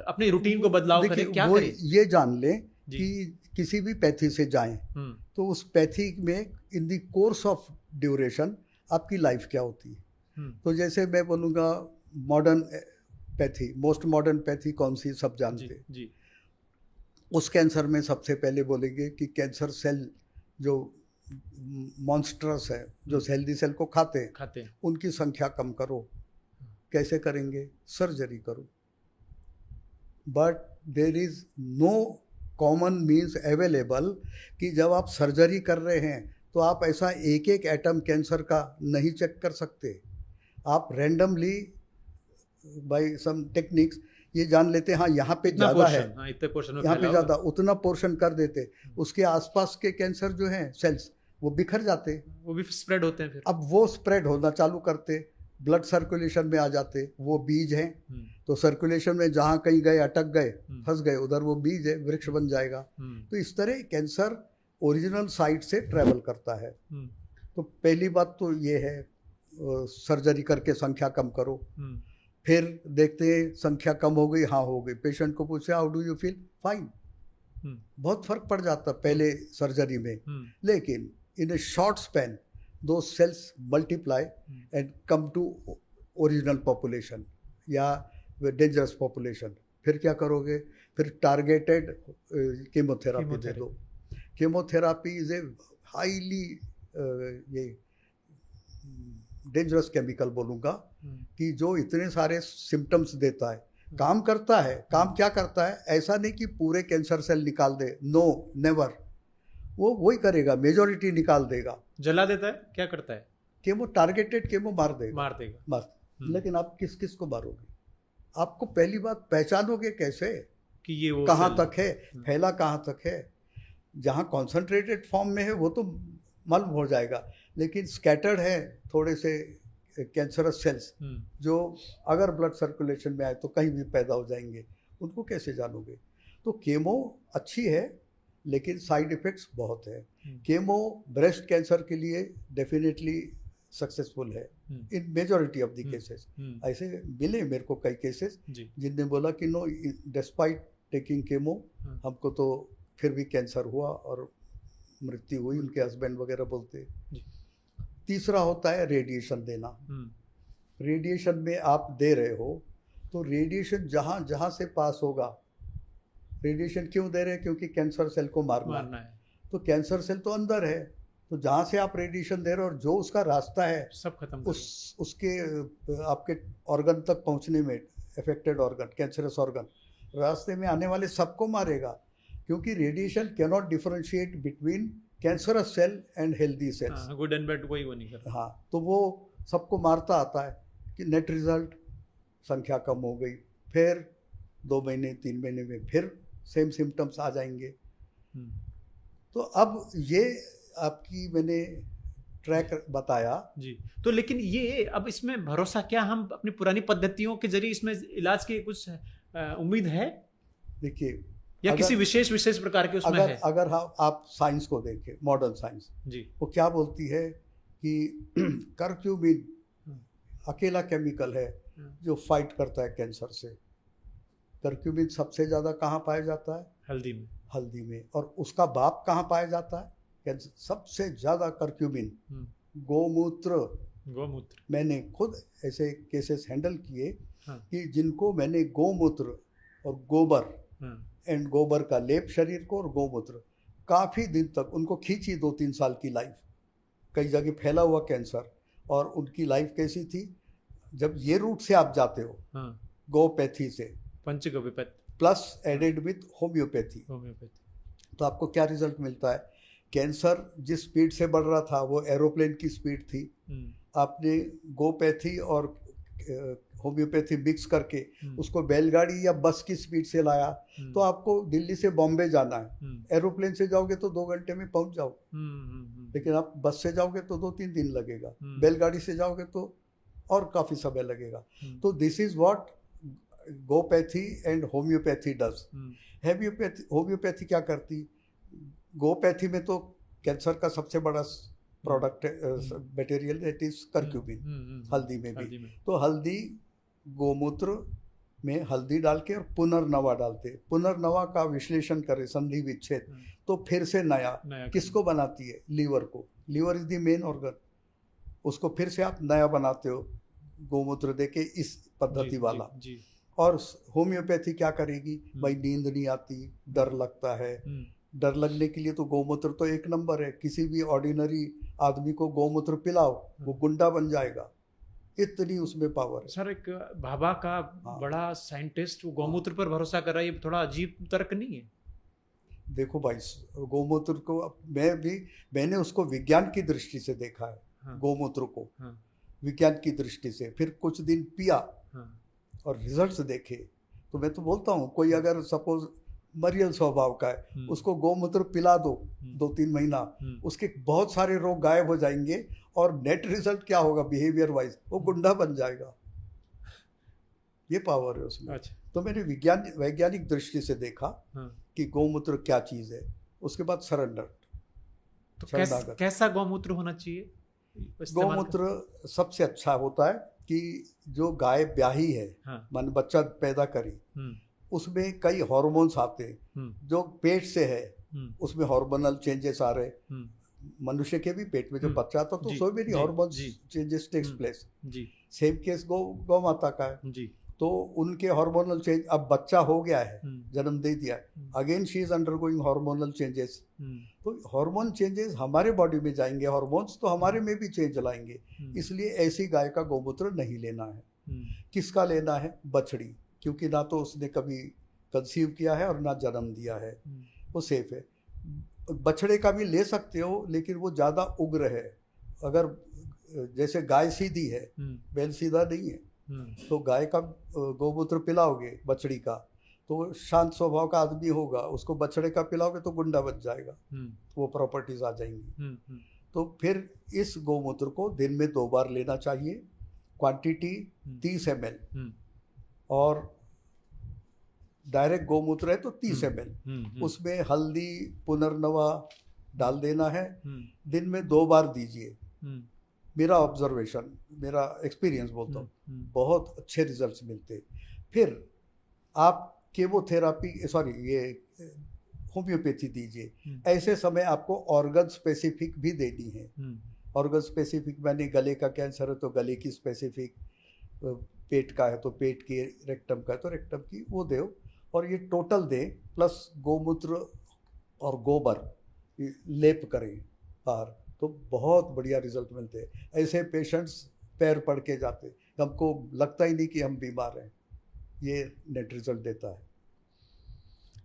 अपने रूटीन को बदलाव करे, क्या करे? ये जान लें कि किसी भी पैथी से जाएं तो उस पैथी में in the course of duration आपकी लाइफ क्या होती है। तो जैसे मैं बोलूँगा modern pathy, most modern pathy कौन सी, सब जानते हैं जी। उस कैंसर में सबसे पहले बोलेंगे कि कैंसर सेल जो मॉन्स्टर्स है, जो हेल्दी सेल को खाते हैं, उनकी संख्या कम करो। कैसे करेंगे? सर्जरी करो। But there is no common means available कि जब आप सर्जरी कर रहे हैं तो आप ऐसा एक एक एटम कैंसर का नहीं चेक कर सकते। आप रैंडमली बाय सम टेक्निक्स ये जान लेते हैं, हाँ यहाँ पे ज़्यादा है, यहाँ पे ज़्यादा, उतना पोर्शन कर देते। उसके आसपास के कैंसर जो हैं सेल्स वो बिखर जाते, वो भी स्प्रेड होते हैं। फिर अब वो स्प्रेड होना चालू करते, ब्लड सर्कुलेशन में आ जाते। वो बीज हैं, तो सर्कुलेशन में जहाँ कहीं गए, अटक गए, फंस गए, उधर वो बीज है, वृक्ष बन जाएगा। तो इस तरह कैंसर ओरिजिनल साइट से ट्रैवल करता है। तो पहली बात तो ये है, सर्जरी करके संख्या कम करो। फिर देखते हैं संख्या कम हो गई, हाँ हो गई, पेशेंट को पूछे how do you feel, fine. बहुत फर्क पड़ जाता पहले सर्जरी में, लेकिन इन ए शॉर्ट स्पैन दो cells multiply and come to original population या डेंजरस पॉपुलेशन। फिर क्या करोगे? फिर टारगेटेड कीमोथेरापी दे दो। कीमोथेरापी इज ए हाईली ये डेंजरस केमिकल बोलूँगा कि जो इतने सारे सिम्टम्स देता है, काम करता है। काम क्या करता है? ऐसा नहीं कि पूरे कैंसर सेल निकाल दे, नो नेवर, वो वही करेगा, मेजॉरिटी निकाल देगा, जला देता है। क्या करता है? केमो, टारगेटेड केमो मार देगा बस। लेकिन आप किस किस को मारोगे? आपको पहली बात पहचानोगे कैसे कि ये वो कहाँ तक है, फैला कहाँ तक है? जहाँ कॉन्सेंट्रेटेड फॉर्म में है वो तो मालूम हो जाएगा, लेकिन स्कैटर्ड है थोड़े से कैंसरस सेल्स जो अगर ब्लड सर्कुलेशन में आए तो कहीं भी पैदा हो जाएंगे, उनको कैसे जानोगे? तो केमो अच्छी है लेकिन साइड इफ़ेक्ट्स बहुत है। केमो ब्रेस्ट कैंसर के लिए डेफिनेटली सक्सेसफुल है इन मेजॉरिटी ऑफ द केसेस। ऐसे मिले मेरे को कई केसेस जिनने बोला कि नो, डिस्पाइट टेकिंग केमो हमको तो फिर भी कैंसर हुआ और मृत्यु हुई, उनके हस्बैंड वगैरह बोलते। तीसरा होता है रेडिएशन देना। रेडिएशन में आप दे रहे हो तो रेडिएशन जहाँ जहाँ से पास होगा, रेडिएशन क्यों दे रहे हैं? क्योंकि कैंसर सेल को मारना है। तो कैंसर सेल तो अंदर है, तो जहाँ से आप रेडिएशन दे रहे हो और जो उसका रास्ता है सब खत्म, उसके आपके ऑर्गन तक पहुँचने में, अफेक्टेड ऑर्गन, कैंसरस ऑर्गन, रास्ते में आने वाले सबको मारेगा। क्योंकि radiation can not differentiate between cancerous cell and healthy cells, good and bad कोई वो नहीं करता। हाँ, तो वो सबको मारता आता है कि नेट रिजल्ट संख्या कम हो गई। फिर 2 महीने 3 महीने में फिर सेम सिम्टम्स आ जाएंगे। तो अब ये आपकी मैंने ट्रैक बताया जी। तो लेकिन ये अब इसमें भरोसा क्या, हम अपनी पुरानी पद्धतियों के जरिए इसमें इलाज की कुछ उम्मीद है? देखिए, या किसी विशेष प्रकार के उसमें है? अगर आप साइंस को देखें, मॉडर्न साइंस जी, वो क्या बोलती है कि कर्क्यूमिन अकेला केमिकल है जो फाइट करता है कैंसर से। कर्क्यूमिन सबसे ज़्यादा कहाँ पाया जाता है? हल्दी में। और उसका बाप कहाँ पाया जाता है? कैंसर सबसे ज़्यादा कर्क्यूमिन गोमूत्र। मैंने खुद ऐसे केसेस हैंडल किए कि जिनको मैंने गोमूत्र और गोबर एंड गोबर का लेप शरीर को और गोमूत्र, काफ़ी दिन तक उनको खींची 2-3 साल की लाइफ, कई जगह फैला हुआ कैंसर, और उनकी लाइफ कैसी थी? जब ये रूट से आप जाते हो, गोपैथी से, पंचगव्य प्लस एडेड विथ होम्योपैथी, तो आपको क्या रिजल्ट मिलता है? कैंसर जिस स्पीड से बढ़ रहा था वो एरोप्लेन की स्पीड थी। आपने गोपैथी और होम्योपैथी मिक्स करके उसको बैलगाड़ी या बस की स्पीड से लाया, तो आपको दिल्ली से बॉम्बे जाना है, एरोप्लेन से जाओगे तो 2 घंटे में पहुंच जाओ, लेकिन आप बस से जाओगे तो 2-3 दिन लगेगा, बैलगाड़ी से जाओगे तो और काफ़ी समय लगेगा। तो दिस इज व्हाट गोपैथी एंड होम्योपैथी डज। होम्योपैथी क्या करती? गोपैथी में तो कैंसर का सबसे बड़ा product material it is curcumin, हल्दी में भी। तो हल्दी, गोमूत्र में हल्दी डाल के और पुनर्नवा डालते, पुनर्नवा का विश्लेषण करें, संधि विच्छेद, तो फिर से नया किसको बनाती है? लीवर को। Liver is the main organ, उसको फिर से आप नया बनाते हो गोमूत्र दे के, इस पद्धति वाला। और होम्योपैथी क्या करेगी? भाई नींद नहीं आती, डर लगता है, डर लगने के लिए तो गोमूत्र तो एक नंबर है। किसी भी ऑर्डिनरी आदमी को गोमूत्र पिलाओ, वो गुंडा बन जाएगा, इतनी उसमें पावर है। सर, एक भाभा का बड़ा साइंटिस्ट वो गोमूत्र पर भरोसा कर रहा है, ये थोड़ा अजीब तर्क नहीं है? देखो भाई, गोमूत्र को मैंने उसको विज्ञान की दृष्टि से देखा है। गोमूत्र को विज्ञान की दृष्टि से, फिर कुछ दिन पिया और रिजल्ट्स देखे, तो मैं तो बोलता हूँ कोई अगर सपोज मरियल स्वभाव का है, उसको गोमूत्र पिला दो 2-3 महीना, उसके बहुत सारे रोग गायब हो जाएंगे, और नेट रिजल्ट क्या होगा बिहेवियर वाइज? वो गुंडा बन जाएगा। ये पावर है उसमें। अच्छा। तो मैंने वैज्ञानिक दृष्टि से देखा कि गोमूत्र क्या चीज़ है। उसके बाद सरेंडर। तो कैसा गोमूत्र होना चाहिए? गोमूत्र सबसे अच्छा होता है कि जो गाय ब्याही है, मान बच्चा पैदा करी, उसमें कई हार्मोन्स आते हैं। जो पेट से है उसमें हार्मोनल चेंजेस आ रहे, मनुष्य के भी पेट में जो बच्चा आता तो so many hormones changes takes place. Same case गौ माता का है, तो उनके हार्मोनल चेंज, अब बच्चा हो गया है, जन्म दे दिया है, again she is undergoing hormonal changes. तो हार्मोन चेंजेस हमारे बॉडी में जाएंगे, हार्मोन्स तो हमारे में भी चेंज लाएंगे। इसलिए ऐसी गाय का गोमूत्र नहीं लेना है। किसका लेना है? बछड़ी, क्योंकि ना तो उसने कभी कंसीव किया है और ना जन्म दिया है, वो सेफ है। बछड़े का भी ले सकते हो, लेकिन वो ज़्यादा उग्र है। अगर जैसे गाय सीधी है, बैल सीधा नहीं है, तो गाय का गोमूत्र पिलाओगे बछड़ी का, तो शांत स्वभाव का आदमी होगा, उसको बछड़े का पिलाओगे तो गुंडा बच जाएगा, वो प्रॉपर्टीज आ जाएंगी। तो फिर इस गोमूत्र को दिन में 2 बार लेना चाहिए, क्वांटिटी 30 ml, और डायरेक्ट गोमूत्र है तो 30 ml, उसमें हल्दी पुनर्नवा डाल देना है, दिन में 2 बार दीजिए। मेरा ऑब्जर्वेशन, मेरा एक्सपीरियंस बोलता हूँ, बहुत अच्छे रिजल्ट्स मिलते। फिर आप केमोथेरापी, सॉरी ये होम्योपैथी दीजिए। ऐसे समय आपको ऑर्गन स्पेसिफिक भी देनी है। ऑर्गन स्पेसिफिक मैंने गले का कैंसर है तो गले की स्पेसिफिक, पेट का है तो पेट की, रेक्टम का है तो रेक्टम की, वो दो। और ये टोटल दे, प्लस गोमूत्र और गोबर लेप करें बाहर, तो बहुत बढ़िया रिजल्ट मिलते हैं। ऐसे पेशेंट्स पैर पड़ के जाते, हमको लगता ही नहीं कि हम बीमार हैं, ये नेट रिजल्ट देता है।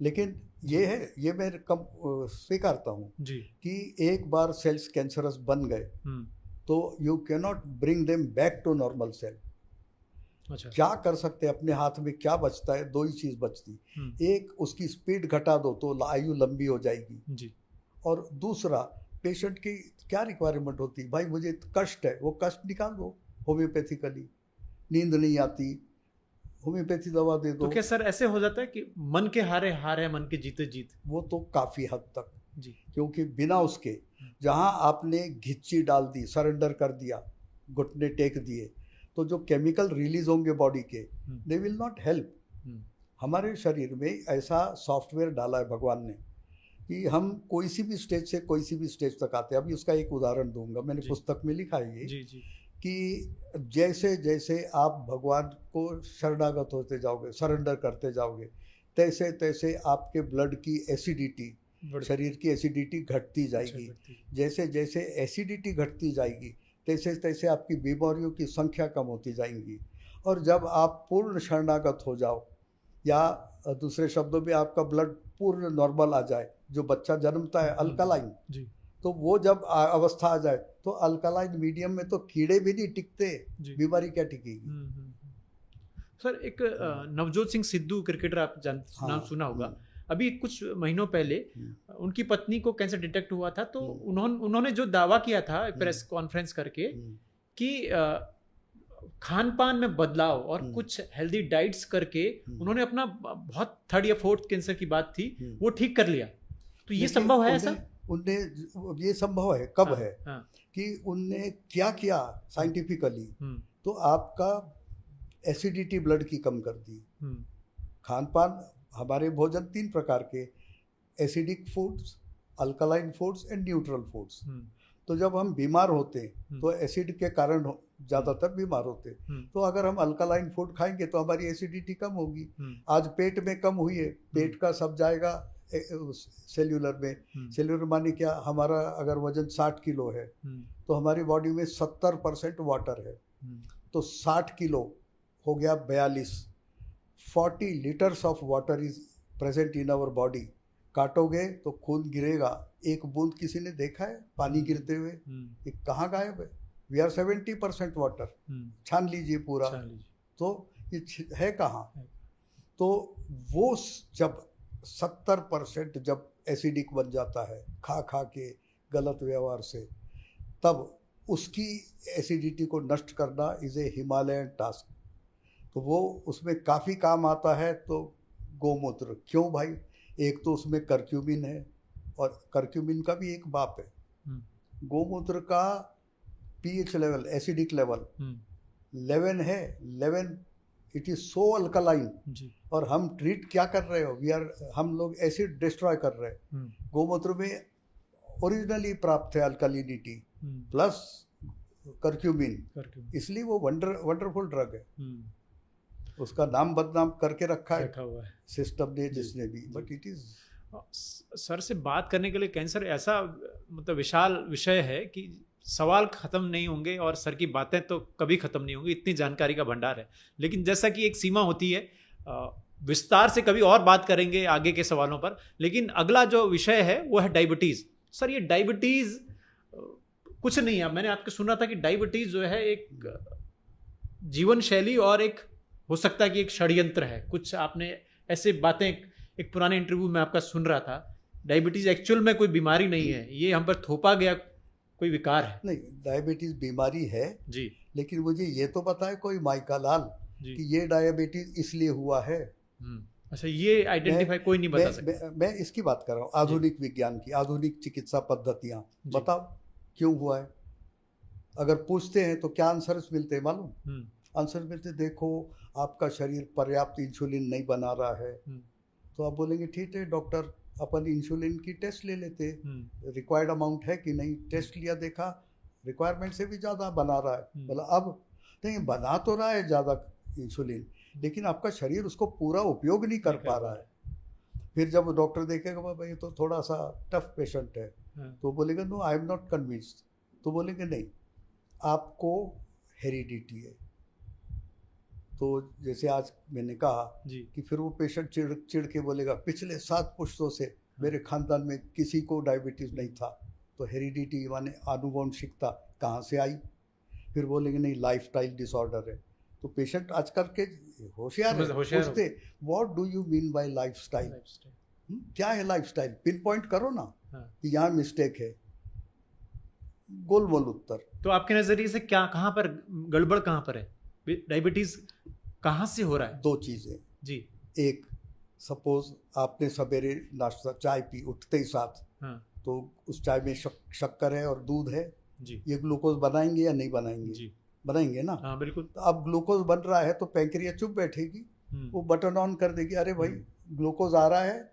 लेकिन ये है, ये मैं कम स्वीकारता हूँ कि एक बार सेल्स कैंसरस बन गए तो you can not bring them back to normal cell. अच्छा। क्या कर सकते हैं? अपने हाथ में क्या बचता है? 2 ही चीज़ बचती, एक उसकी स्पीड घटा दो तो आयु लंबी हो जाएगी जी। और दूसरा, पेशेंट की क्या रिक्वायरमेंट होती है? भाई मुझे कष्ट है, वो कष्ट निकाल दो होम्योपैथिकली। नींद नहीं आती, होम्योपैथी दवा दे दो। तो क्या सर ऐसे हो जाता है कि मन के हारे हार है, मन के जीते जीत? वो तो काफ़ी हद तक जी, क्योंकि बिना उसके, जहाँ आपने घिच्ची डाल दी, सरेंडर कर दिया, घुटने टेक दिए, तो जो केमिकल रिलीज होंगे बॉडी के, दे विल नॉट हेल्प। हमारे शरीर में ऐसा सॉफ्टवेयर डाला है भगवान ने कि हम कोई सी भी स्टेज से कोई सी भी स्टेज तक आते हैं। अभी उसका एक उदाहरण दूंगा, मैंने पुस्तक में लिखा है ये जी। कि जैसे जैसे आप भगवान को शरणागत होते जाओगे, सरेंडर करते जाओगे, तैसे तैसे आपके ब्लड की एसिडिटी, शरीर की एसिडिटी घटती जाएगी। जैसे जैसे एसिडिटी घटती जाएगी तैसे तैसे आपकी बीमारियों की संख्या कम होती जाएंगी। और जब आप पूर्ण शरणागत हो जाओ, या दूसरे शब्दों में आपका ब्लड पूर्ण नॉर्मल आ जाए, जो बच्चा जन्मता है अल्कलाइन, जी तो वो जब अवस्था आ जाए तो अल्कलाइन मीडियम में तो कीड़े भी नहीं टिकते, जी। बीमारी क्या टिकेगी। सर एक नवजोत सिंह सिद्धू क्रिकेटर आप नाम सुना होगा। अभी कुछ महीनों पहले उनकी पत्नी को कैंसर डिटेक्ट हुआ था, तो उन्होंने जो दावा किया था प्रेस कॉन्फ्रेंस करके कि खान पान में बदलाव और कुछ हेल्दी डाइट्स करके उन्होंने अपना बहुत थर्ड या फोर्थ कैंसर की बात थी वो ठीक कर लिया। तो ये संभव है ऐसा? उनने ये संभव है, कब है कि उनने क्या किया साइंटिफिकली, तो आपका एसिडिटी ब्लड की कम कर दी। खान पान हमारे भोजन 3 प्रकार के, acidic foods, alkaline foods and neutral foods. तो जब हम बीमार होते तो एसिड के कारण ज़्यादातर बीमार होते, तो अगर हम अल्कलाइन फूड खाएंगे तो हमारी एसिडिटी कम होगी। आज पेट में कम हुई है, पेट का सब जाएगा सेल्यूलर में। सेल्यूलर माने क्या, हमारा अगर वजन 60 किलो है तो हमारी बॉडी में 70% वाटर है, तो 60 किलो हो गया 42। 40 litres of water is present in our body. काटोगे तो खून गिरेगा, एक बूंद किसी ने देखा है पानी गिरते हुए? ये कहाँ गायब है? We are 70% water. छान लीजिए पूरा, तो ये है कहाँ? तो वो जब 70% जब एसिडिक बन जाता है खा खा के गलत व्यवहार से, तब उसकी एसिडिटी को नष्ट करना इज़ ए हिमालयन टास्क। तो वो उसमें काफ़ी काम आता है। तो गोमूत्र क्यों भाई? एक तो उसमें कर्क्यूमिन है, और कर्क्यूमिन का भी एक बाप है। गोमूत्र का पीएच लेवल, एसिडिक लेवल 11 है। 11 इट इज सो अल्कलाइन, और हम ट्रीट क्या कर रहे हो? हम लोग एसिड डिस्ट्रॉय कर रहे हैं। गोमूत्र में ओरिजिनली प्राप्त है अल्कलिनिटी प्लस कर्क्यूमिन, इसलिए वो वंडरफुल ड्रग है। उसका नाम बदनाम करके रखा है सिस्टम ने, जिसने भी, बट इट इज। सर से बात करने के लिए कैंसर ऐसा मतलब विशाल विषय है कि सवाल खत्म नहीं होंगे और सर की बातें तो कभी खत्म नहीं होंगी, इतनी जानकारी का भंडार है। लेकिन जैसा कि एक सीमा होती है, विस्तार से कभी और बात करेंगे आगे के सवालों पर। लेकिन अगला जो विषय है वो है डायबिटीज़। सर ये डायबिटीज़ कुछ नहीं है, मैंने आपके सुना था कि डायबिटीज़ जो है एक जीवन शैली और एक हो सकता है कि एक षड्यंत्र है। कुछ आपने ऐसे बातें एक पुराने इंटरव्यू में आपका सुन रहा था। डायबिटीज़ एक्चुअल में कोई बीमारी नहीं है, ये हम पर थोपा गया कोई विकार है। नहीं, डायबिटीज़ बीमारी है जी, लेकिन मुझे ये तो पता है कोई माइका लाल कि ये डायबिटीज़ इसलिए हुआ है। अच्छा, ये आइडेंटिफाई कोई नहीं बता सकता। मैं इसकी बात कर रहा हूँ, आधुनिक विज्ञान की, आधुनिक चिकित्सा पद्धतियाँ। बताओ क्यों हुआ है? अगर पूछते हैं तो क्या आंसर्स मिलते हैं मालूम? आंसर मिलते, देखो आपका शरीर पर्याप्त इंसुलिन नहीं बना रहा है। तो आप बोलेंगे ठीक है डॉक्टर, अपन इंसुलिन की टेस्ट ले लेते, रिक्वायर्ड अमाउंट है कि नहीं, टेस्ट लिया, देखा रिक्वायरमेंट से भी ज़्यादा बना रहा है। बोला अब नहीं, बना तो रहा है ज़्यादा इंसुलिन, लेकिन आपका शरीर उसको पूरा उपयोग नहीं कर पा रहा है। फिर जब डॉक्टर देखेगा बाबा ये तो थोड़ा सा टफ पेशेंट है, तो बोलेगा no I am not convinced. तो बोलेंगे नहीं, आपको हेरिडिटी है। तो जैसे आज मैंने कहा कि फिर वो पेशेंट चिड़ के बोलेगा पिछले 7 पुश्तों से मेरे खानदान में किसी को डायबिटीज़ नहीं था। तो हेरिडिटी माने आनुवंशिकता कहाँ से आई? फिर बोलेंगे नहीं लाइफस्टाइल डिसऑर्डर है। तो पेशेंट आजकल के होशियार पूछते what do you mean by lifestyle? क्या है लाइफस्टाइल? पिन पॉइंट करो ना कि यहाँ मिस्टेक है। गोलमोल उत्तर। तो आपके नज़रिए से क्या, कहाँ पर गड़बड़, कहाँ पर है? डायबिटीज़ कहाँ से हो रहा है? 2 चीज़ें जी। एक, सपोज आपने सवेरे नाश्ता चाय पी उठते ही साथ, तो उस चाय में शक्कर है और दूध है जी। ये ग्लूकोज बनाएंगे या नहीं बनाएंगे जी? बनाएंगे ना। हाँ बिल्कुल। तो अब ग्लूकोज बन रहा है तो पैंक्रिया चुप बैठेगी, वो बटन ऑन कर देगी, अरे भाई ग्लूकोज आ रहा है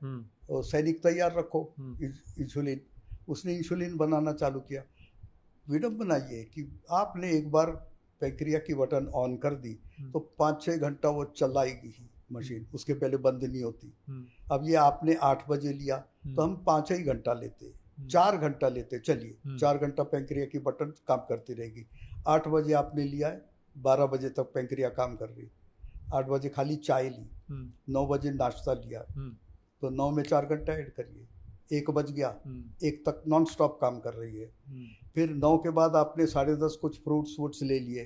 और सैनिक तैयार रखो इंसुलिन। उसने इंसुलिन बनाना चालू किया। विडम्बना ये कि आपने एक बार पैंक्रिया की बटन ऑन कर दी तो 5-6 घंटा वो चलाएगी ही मशीन, उसके पहले बंद नहीं होती। अब ये आपने 8 बजे लिया तो हम 5 ही घंटा लेते, 4 घंटा लेते, चलिए 4 घंटा पैंक्रिया की बटन काम करती रहेगी। 8 बजे आपने लिया है, 12 बजे तक पैंक्रिया काम कर रही। 8 बजे खाली चाय ली, 9 बजे नाश्ता लिया, तो 9 में 4 घंटा ऐड करिए, 1 बज गया, 1 तक नॉन स्टॉप काम कर रही है। फिर 9 के बाद आपने 10:30 कुछ फ्रूट्स ले लिए,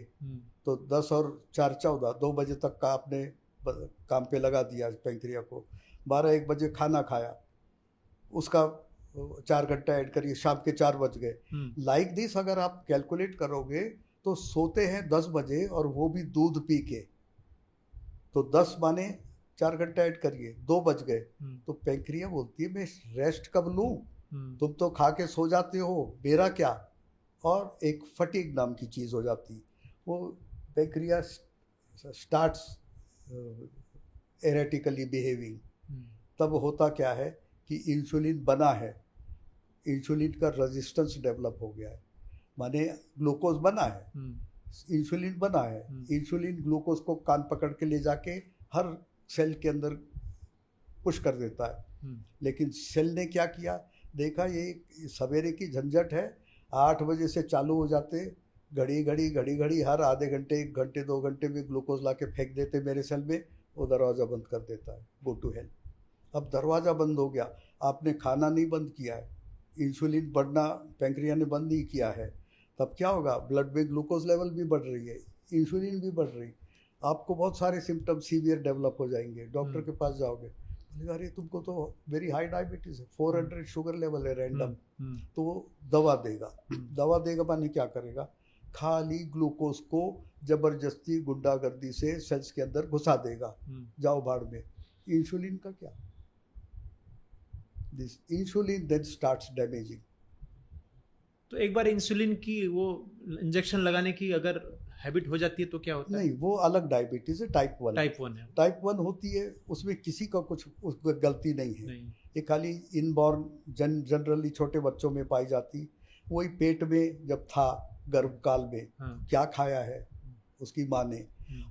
तो 10 और 4 14, 2 बजे तक का आपने काम पे लगा दिया पैंक्रिया को। 12-1 बजे खाना खाया, उसका 4 घंटा ऐड करिए, शाम के 4 बज गए। लाइक दिस अगर आप कैलकुलेट करोगे तो सोते हैं 10 बजे और वो भी दूध पी के, तो 10 माने 4 घंटा ऐड करिए, 2 बज गए, तो पैंक्रिया बोलती है मैं रेस्ट कब लूँ, तुम तो खा के सो जाते हो, मेरा क्या। और एक फटीग नाम की चीज़ हो जाती, वो पैंक्रिया स्टार्ट्स एरेटिकली बिहेविंग। तब होता क्या है कि इंसुलिन बना है, इंसुलिन का रेजिस्टेंस डेवलप हो गया है, माने ग्लूकोज बना है, इंसुलिन बना है, इंसुलिन ग्लूकोज को कान पकड़ के ले जाके हर सेल के अंदर पुश कर देता है। लेकिन सेल ने क्या किया, देखा ये सवेरे की झंझट है, 8 बजे से चालू हो जाते, घड़ी हर आधे घंटे 1 घंटे 2 घंटे में ग्लूकोज ला के फेंक देते मेरे सेल में, वो दरवाज़ा बंद कर देता है, गो टू हेल। अब दरवाज़ा बंद हो गया, आपने खाना नहीं बंद किया है, इंसुलिन बढ़ना पैंक्रिया ने बंद नहीं किया है, तब क्या होगा, ब्लड में ग्लूकोज लेवल भी बढ़ रही है, इंसुलिन भी बढ़ रही, आपको बहुत सारे सिम्टम सीवियर डेवलप हो जाएंगे। डॉक्टर के पास जाओगे, बोलेगा अरे तुमको तो वेरी हाई डायबिटीज़ है, 400 शुगर लेवल है रैंडम, तो वो दवा देगा माने क्या करेगा, खाली ग्लूकोज को जबरदस्ती गुंडागर्दी से सेल्स के अंदर घुसा देगा, जाओ भाड़ में। इंसुलिन का क्या, this insulin then starts damaging. तो एक बार इंसुलिन की वो इंजेक्शन लगाने की अगर हैबिट हो जाती है तो क्या होता है? नहीं, वो अलग डायबिटीज है, टाइप 1 है। टाइप 1 होती है, उसमें किसी का कुछ गलती नहीं है, ये खाली इनबॉर्न जनरली छोटे बच्चों में पाई जाती। वही पेट में जब था गर्भकाल में क्या खाया है उसकी माँ ने,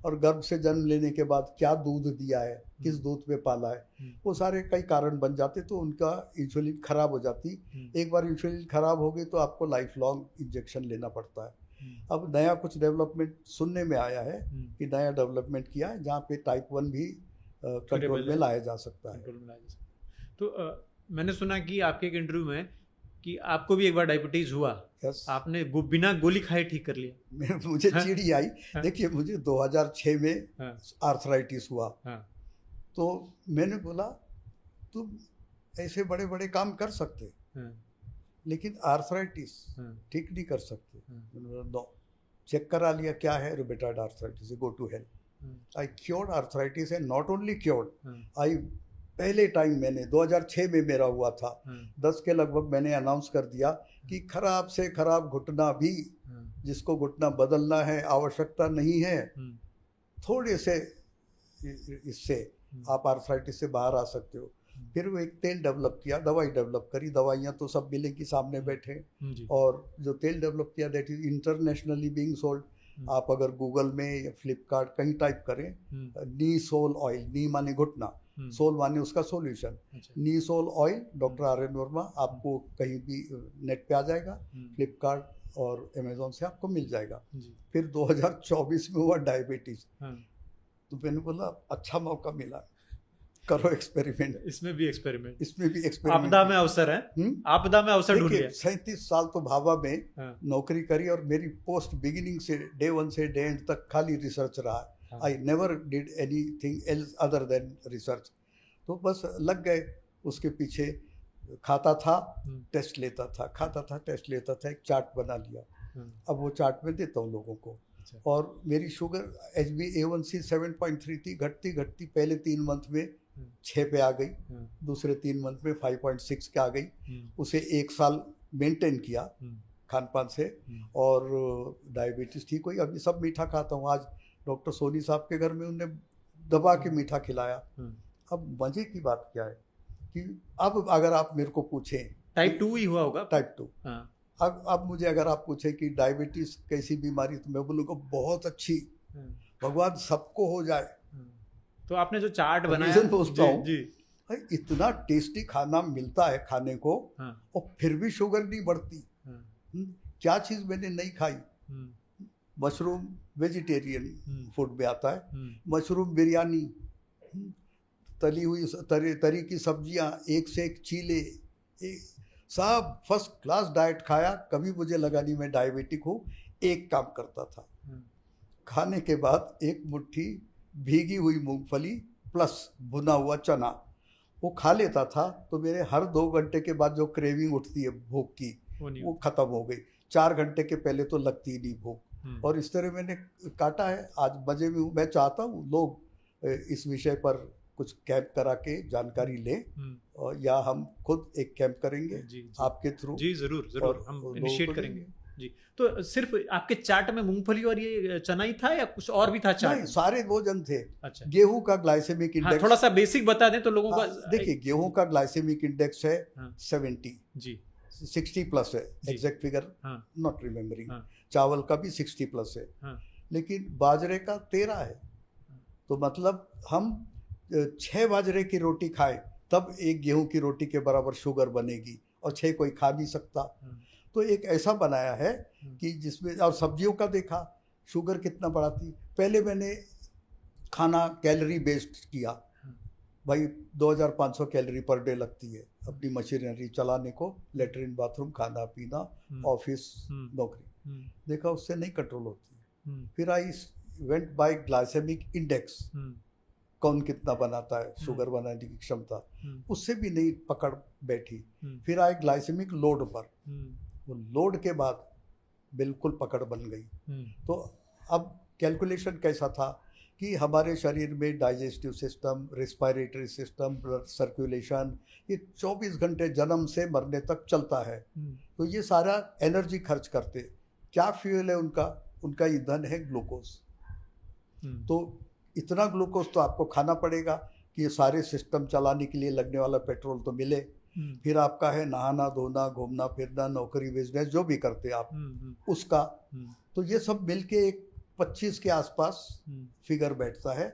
और गर्भ से जन्म लेने के बाद क्या दूध दिया है, किस दूध में पाला है, वो सारे कई कारण बन जाते, तो उनका इंसुलिन खराब हो जाती। एक बार इंसुलिन खराब हो गई तो आपको लाइफ लॉन्ग इंजेक्शन लेना पड़ता है। अब नया कुछ डेवलपमेंट सुनने में आया है कि नया डेवलपमेंट किया है जहाँ पे टाइप 1 भी कंट्रोल में लाया जा सकता है। तो मैंने सुना कि आपके एक इंटरव्यू में कि आपको भी एक बार डायबिटीज हुआ, आपने बिना गोली खाए ठीक कर लिया। मुझे चिड़ी आई, देखिए मुझे 2006 में आर्थराइटिस हुआ, तो मैंने बोला तुम ऐसे बड़े बड़े काम कर सकते लेकिन आर्थराइटिस ठीक नहीं कर सकते। नो, चेक करा लिया, क्या है, rheumatoid arthritis, go to hell. I cured arthritis है, नॉट ओनली क्योर्ड, आई पहले टाइम मैंने 2006 में मेरा हुआ था, 10 के लगभग मैंने अनाउंस कर दिया कि खराब से खराब घुटना भी, जिसको घुटना बदलना है, आवश्यकता नहीं है, थोड़े से इससे आप आर्थराइटिस से बाहर आ सकते हो। फिर वो एक तेल डेवलप किया, दवाई डेवलप करी, दवाइयाँ तो सब मिलेंगी सामने बैठे, और जो तेल डेवलप किया that is internationally being sold. आप अगर गूगल में या फ्लिपकार्ट कहीं टाइप करें, नी सोल ऑयल, नी माने घुटना, सोल माने उसका solution, knee sol oil doctor R N. Verma, आपको कहीं भी नेट पे आ जाएगा, फ्लिपकार्ट और अमेजोन से आपको मिल जाएगा। फिर 2024 में हुआ डायबिटीज, तो मैंने बोला अच्छा मौका मिला, करो एक्सपेरिमेंट, इसमें भी एक्सपेरिमेंट। आपदा में अवसर है, आपदा में अवसर ढूंढ लिया। 37 साल तो भाभा में नौकरी करी, और मेरी पोस्ट बिगिनिंग से डे 1 से डे एंड तक खाली रिसर्च रहा है। I never did anything else other than research. तो बस लग गए उसके पीछे, खाता था टेस्ट लेता था, खाता था टेस्ट लेता था, एक चार्ट बना लिया। अब वो चार्ट में देता हूँ लोगों को। और मेरी शुगर HbA1c 7.3 थी, घटती घटती पहले 3 मंथ में 6 पे आ गई, दूसरे 3 मंथ में 5.6 के आ गई। उसे 1 साल मेंटेन किया खान पान से, और डायबिटीज़ ठीक हुई। अभी सब मीठा खाता हूँ। आज डॉक्टर सोनी साहब के घर में उनने दबा के मीठा खिलाया। अब मजे की बात क्या है कि अब अगर आप मेरे को पूछें, टाइप 2 ही हुआ होगा, टाइप 2। अब मुझे अगर आप पूछें कि डायबिटीज़ कैसी बीमारी, तो मैं बोलूँगा बहुत अच्छी, भगवान सबको हो जाए। तो आपने जो चार्ट बनाया, सोचता हूँ इतना टेस्टी खाना मिलता है खाने को, और फिर भी शुगर नहीं बढ़ती। क्या चीज़ मैंने नहीं खाई, मशरूम वेजिटेरियन फूड में आता है। मशरूम बिरयानी, तली हुई तरी की सब्जियां, एक से एक चीले, सब फर्स्ट क्लास डाइट खाया। कभी मुझे लगा नहीं मैं डायबिटिक हूँ। एक काम करता था, खाने के बाद एक मुट्ठी भीगी हुई मूंगफली प्लस भुना हुआ चना वो खा लेता था, तो मेरे हर 2 घंटे के बाद जो क्रेविंग उठती है भूख की वो खत्म हो गई। 4 घंटे के पहले तो लगती ही नहीं भूख। और इस तरह मैंने काटा है। आज मजे में हूँ। मैं चाहता हूँ लोग इस विषय पर कुछ कैंप करा के जानकारी लें, और या हम खुद एक कैंप करेंगे आपके थ्रू। जी जरूर हम इनिशिएट करेंगे जी। तो सिर्फ आपके चाट में मूंगफली और ये चना ही था या कुछ और भी था चाट? नहीं, सारे भोजन थे। अच्छा। गेहूं का ग्लाइसेमिक इंडेक्स, थोड़ा सा बेसिक बता दें तो लोगों का। देखिए, गेहूं का ग्लाइसेमिक इंडेक्स है 70 जी, 60 प्लस है, एग्जैक्ट फिगर नॉट रिमेम्बरिंग। चावल का भी 60 प्लस है, लेकिन बाजरे का 13 है। तो मतलब हम 6 बाजरे की रोटी खाएं तब एक गेहूं की रोटी के बराबर शुगर बनेगी, और 6 कोई खा नहीं सकता। तो एक ऐसा बनाया है कि जिसमें, और सब्जियों का देखा शुगर कितना बढ़ाती। पहले मैंने खाना कैलोरी बेस्ड किया। भाई 2500 कैलोरी पर डे लगती है अपनी मशीनरी चलाने को, लेटरिन बाथरूम खाना पीना ऑफिस नौकरी। देखा उससे नहीं कंट्रोल होती। फिर I went by glycemic index, कौन कितना बनाता है, शुगर बनाने की क्षमता, उससे भी नहीं पकड़ बैठी। फिर आए ग्लाइसेमिक लोड पर, वो लोड के बाद बिल्कुल पकड़ बन गई। तो अब कैलकुलेशन कैसा था कि हमारे शरीर में digestive system, respiratory system, blood circulation, ये 24 घंटे जन्म से मरने तक चलता है। तो ये सारा एनर्जी खर्च करते। क्या फ्यूल है उनका? उनका ईंधन है ग्लूकोज। तो इतना ग्लूकोज तो आपको खाना पड़ेगा कि ये सारे सिस्टम चलाने के लिए लगने वाला पेट्रोल तो मिले। फिर आपका है नहाना धोना, घूमना फिरना, नौकरी, बिजनेस जो भी करते आप उसका। तो ये सब मिलके एक 25 के आसपास फिगर बैठता है,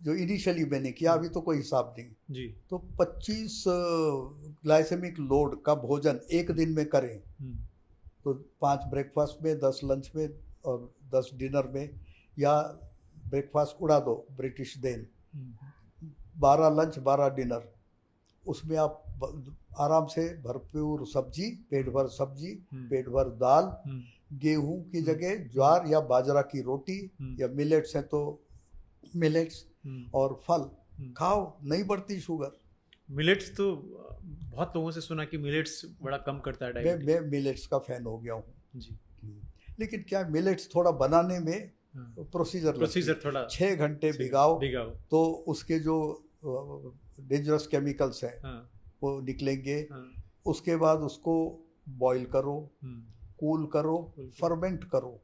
जो इनिशियली मैंने किया। अभी तो कोई हिसाब नहीं जी। तो 25 ग्लाइसेमिक लोड का भोजन एक दिन में करें तो 5 ब्रेकफास्ट में, 10 लंच में और 10 डिनर में, या ब्रेकफास्ट उड़ा दो ब्रिटिश देन, 12 लंच 12 डिनर, उसमें आप आराम से भरपूर सब्जी, पेट भर सब्जी, पेट भर दाल, गेहूं की जगह ज्वार या बाजरा की रोटी, या मिलेट्स है तो मिलेट्स, और फल खाओ, नहीं बढ़ती शुगर। मिलेट्स तो बहुत लोगों से सुना कि मिलेट्स बड़ा कम करता है डायबिटीज। मैं मिलेट्स का फैन हो गया हूँ जी। लेकिन क्या मिलेट्स थोड़ा बनाने में प्रोसीजर थोड़ा 6 घंटे भिगाओ तो उसके जो डेंजरस केमिकल्स हैं वो निकलेंगे। उसके बाद उसको बॉईल करो, कूल करो, फर्मेंट करो,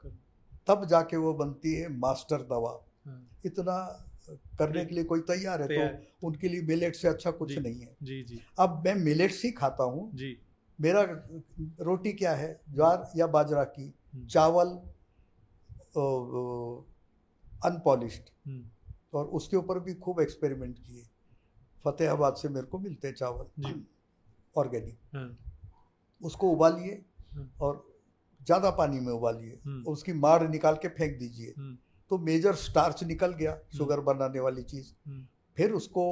तब जाके वो बनती है मास्टर दवा। इतना करने के लिए कोई तैयार है तो उनके लिए मिलेट से अच्छा कुछ नहीं है जी। अब मैं मिलेट्स ही खाता हूँ जी। मेरा रोटी क्या है, ज्वार या बाजरा की, चावल अनपॉलिश्ड, और उसके ऊपर भी खूब एक्सपेरिमेंट किए। फतेहाबाद से मेरे को मिलते हैं चावल ऑर्गेनिक, उसको उबालिए और ज़्यादा पानी में उबालिए, उसकी माड़ निकाल के फेंक दीजिए, तो मेजर स्टार्च निकल गया, शुगर बनाने वाली चीज़। फिर उसको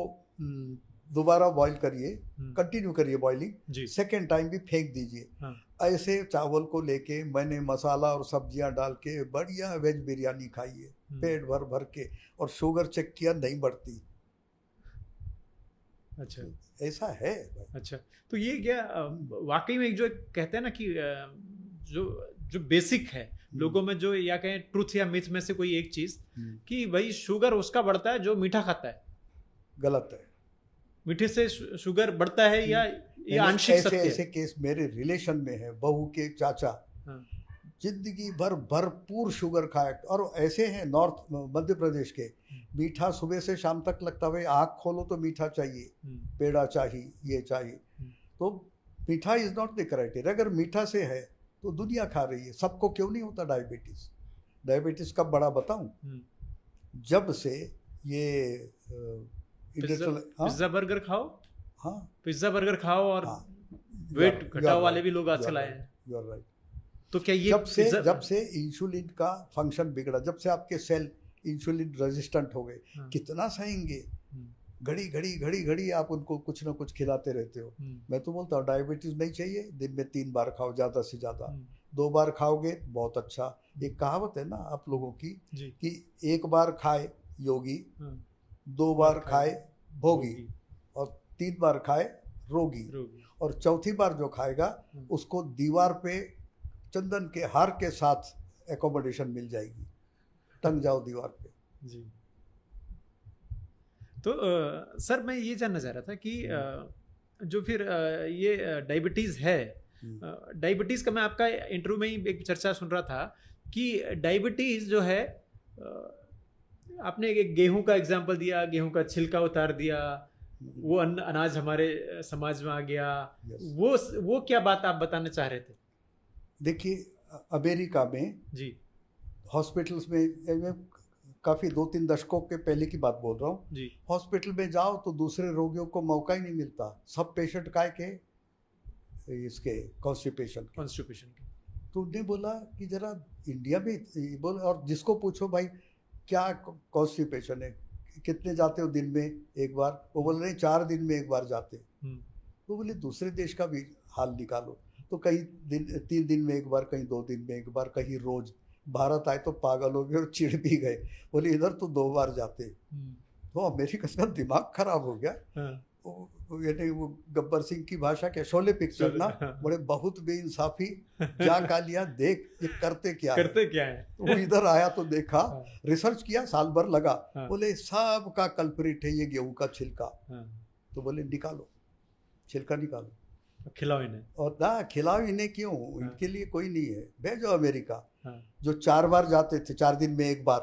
दोबारा बॉईल करिए, कंटिन्यू करिए बॉइलिंग, सेकेंड टाइम भी फेंक दीजिए। ऐसे चावल को लेके मैंने मसाला और सब्जियां डाल के बढ़िया वेज बिरयानी खाई है, पेट भर भर के, और शुगर चेक किया, नहीं बढ़ती। अच्छा, ऐसा है। अच्छा, तो ये क्या वाकई में जो कहते हैं ना कि जो बेसिक है लोगों में, जो या कहें ट्रुथ या मिथ में से कोई एक चीज, कि भाई शुगर उसका बढ़ता है जो मीठा खाता है। गलत है। मीठे से शुगर बढ़ता है या आंशिक सत्य है? ऐसे केस मेरे रिलेशन में है। बहू के चाचा जिंदगी भर भरपूर शुगर खाया, और ऐसे हैं नॉर्थ मध्य प्रदेश के, मीठा सुबह से शाम तक लगता है। आँख खोलो तो मीठा चाहिए, पेड़ा चाहिए, ये चाहिए। तो मीठा इज नॉट द क्राइटेरिया। अगर मीठा से है तो दुनिया खा रही है। सबको क्यों नहीं होता डायबिटीज? डायबिटीज कब बड़ा बताऊं? जब से ये पिज्जा बर्गर खाओ, हाँ पिज्जा बर्गर खाओ और वेट घटाओ वाले भी लोग आजकल आए हैं। You are right. तो क्या ये जब से इंसुलिन का फंक्शन बिगड़ा, जब से आपके सेल इंसुलिन रेजिस्टेंट हो गए, हाँ। कितना सहेंगे? घड़ी घड़ी आप उनको कुछ ना कुछ खिलाते रहते हो। मैं तो बोलता हूँ डायबिटीज नहीं चाहिए, दिन में 3 बार खाओ ज़्यादा से ज़्यादा, 2 बार खाओगे बहुत अच्छा। एक कहावत है ना आप लोगों की कि 1 बार खाए योगी, 2 बार खाए भोगी, और 3 बार खाए रोगी, और चौथी बार जो खाएगा उसको दीवार पे चंदन के हार के साथ एकोमोडेशन मिल जाएगी, टंग जाओ दीवार पे। जी। तो सर मैं ये जानना चाह रहा था कि जो फिर ये डायबिटीज़ है, डायबिटीज़ का मैं आपका इंटरव्यू में ही एक चर्चा सुन रहा था कि डायबिटीज़ जो है, आपने एक गेहूं का एग्जांपल दिया, गेहूं का छिलका उतार दिया, वो अनाज हमारे समाज में आ गया। वो क्या बात आप बताना चाह रहे थे? देखिए अमेरिका में जी हॉस्पिटल्स में काफ़ी 2-3 दशकों के पहले की बात बोल रहा हूँ, हॉस्पिटल में जाओ तो दूसरे रोगियों को मौका ही नहीं मिलता, सब पेशेंट काय के इसके कॉन्स्टिपेशन के। तो उन्हें बोला कि जरा इंडिया में बोल, और जिसको पूछो भाई क्या कॉन्स्टिपेशन है, कितने जाते हो दिन में एक बार, वो बोल रहे 4 दिन में एक बार जाते। तो बोले दूसरे देश का भी हाल निकालो, तो कहीं 3 दिन में एक बार, कहीं 2 दिन में एक बार, कहीं रोज। भारत आए तो पागल हो गए और चिढ़ भी गए, बोले इधर तो 2 बार जाते। तो अमेरिका का दिमाग खराब हो गया। यानी वो गब्बर सिंह की भाषा के शोले पिक्चर ना, बड़े बहुत बेइंसाफी, जा का लिया देख ये करते क्या है। वो इधर आया तो देखा, रिसर्च किया, साल भर लगा, बोले सब का कल्प्रिट है ये गेहूं का छिलका। तो बोले निकालो, छिलका निकालो, खिलाओ इन्हें। और ना खिलाओ इन्हें क्यों, इनके लिए कोई नहीं है, भेजो अमेरिका। जो 4 बार जाते थे 4 दिन में एक बार,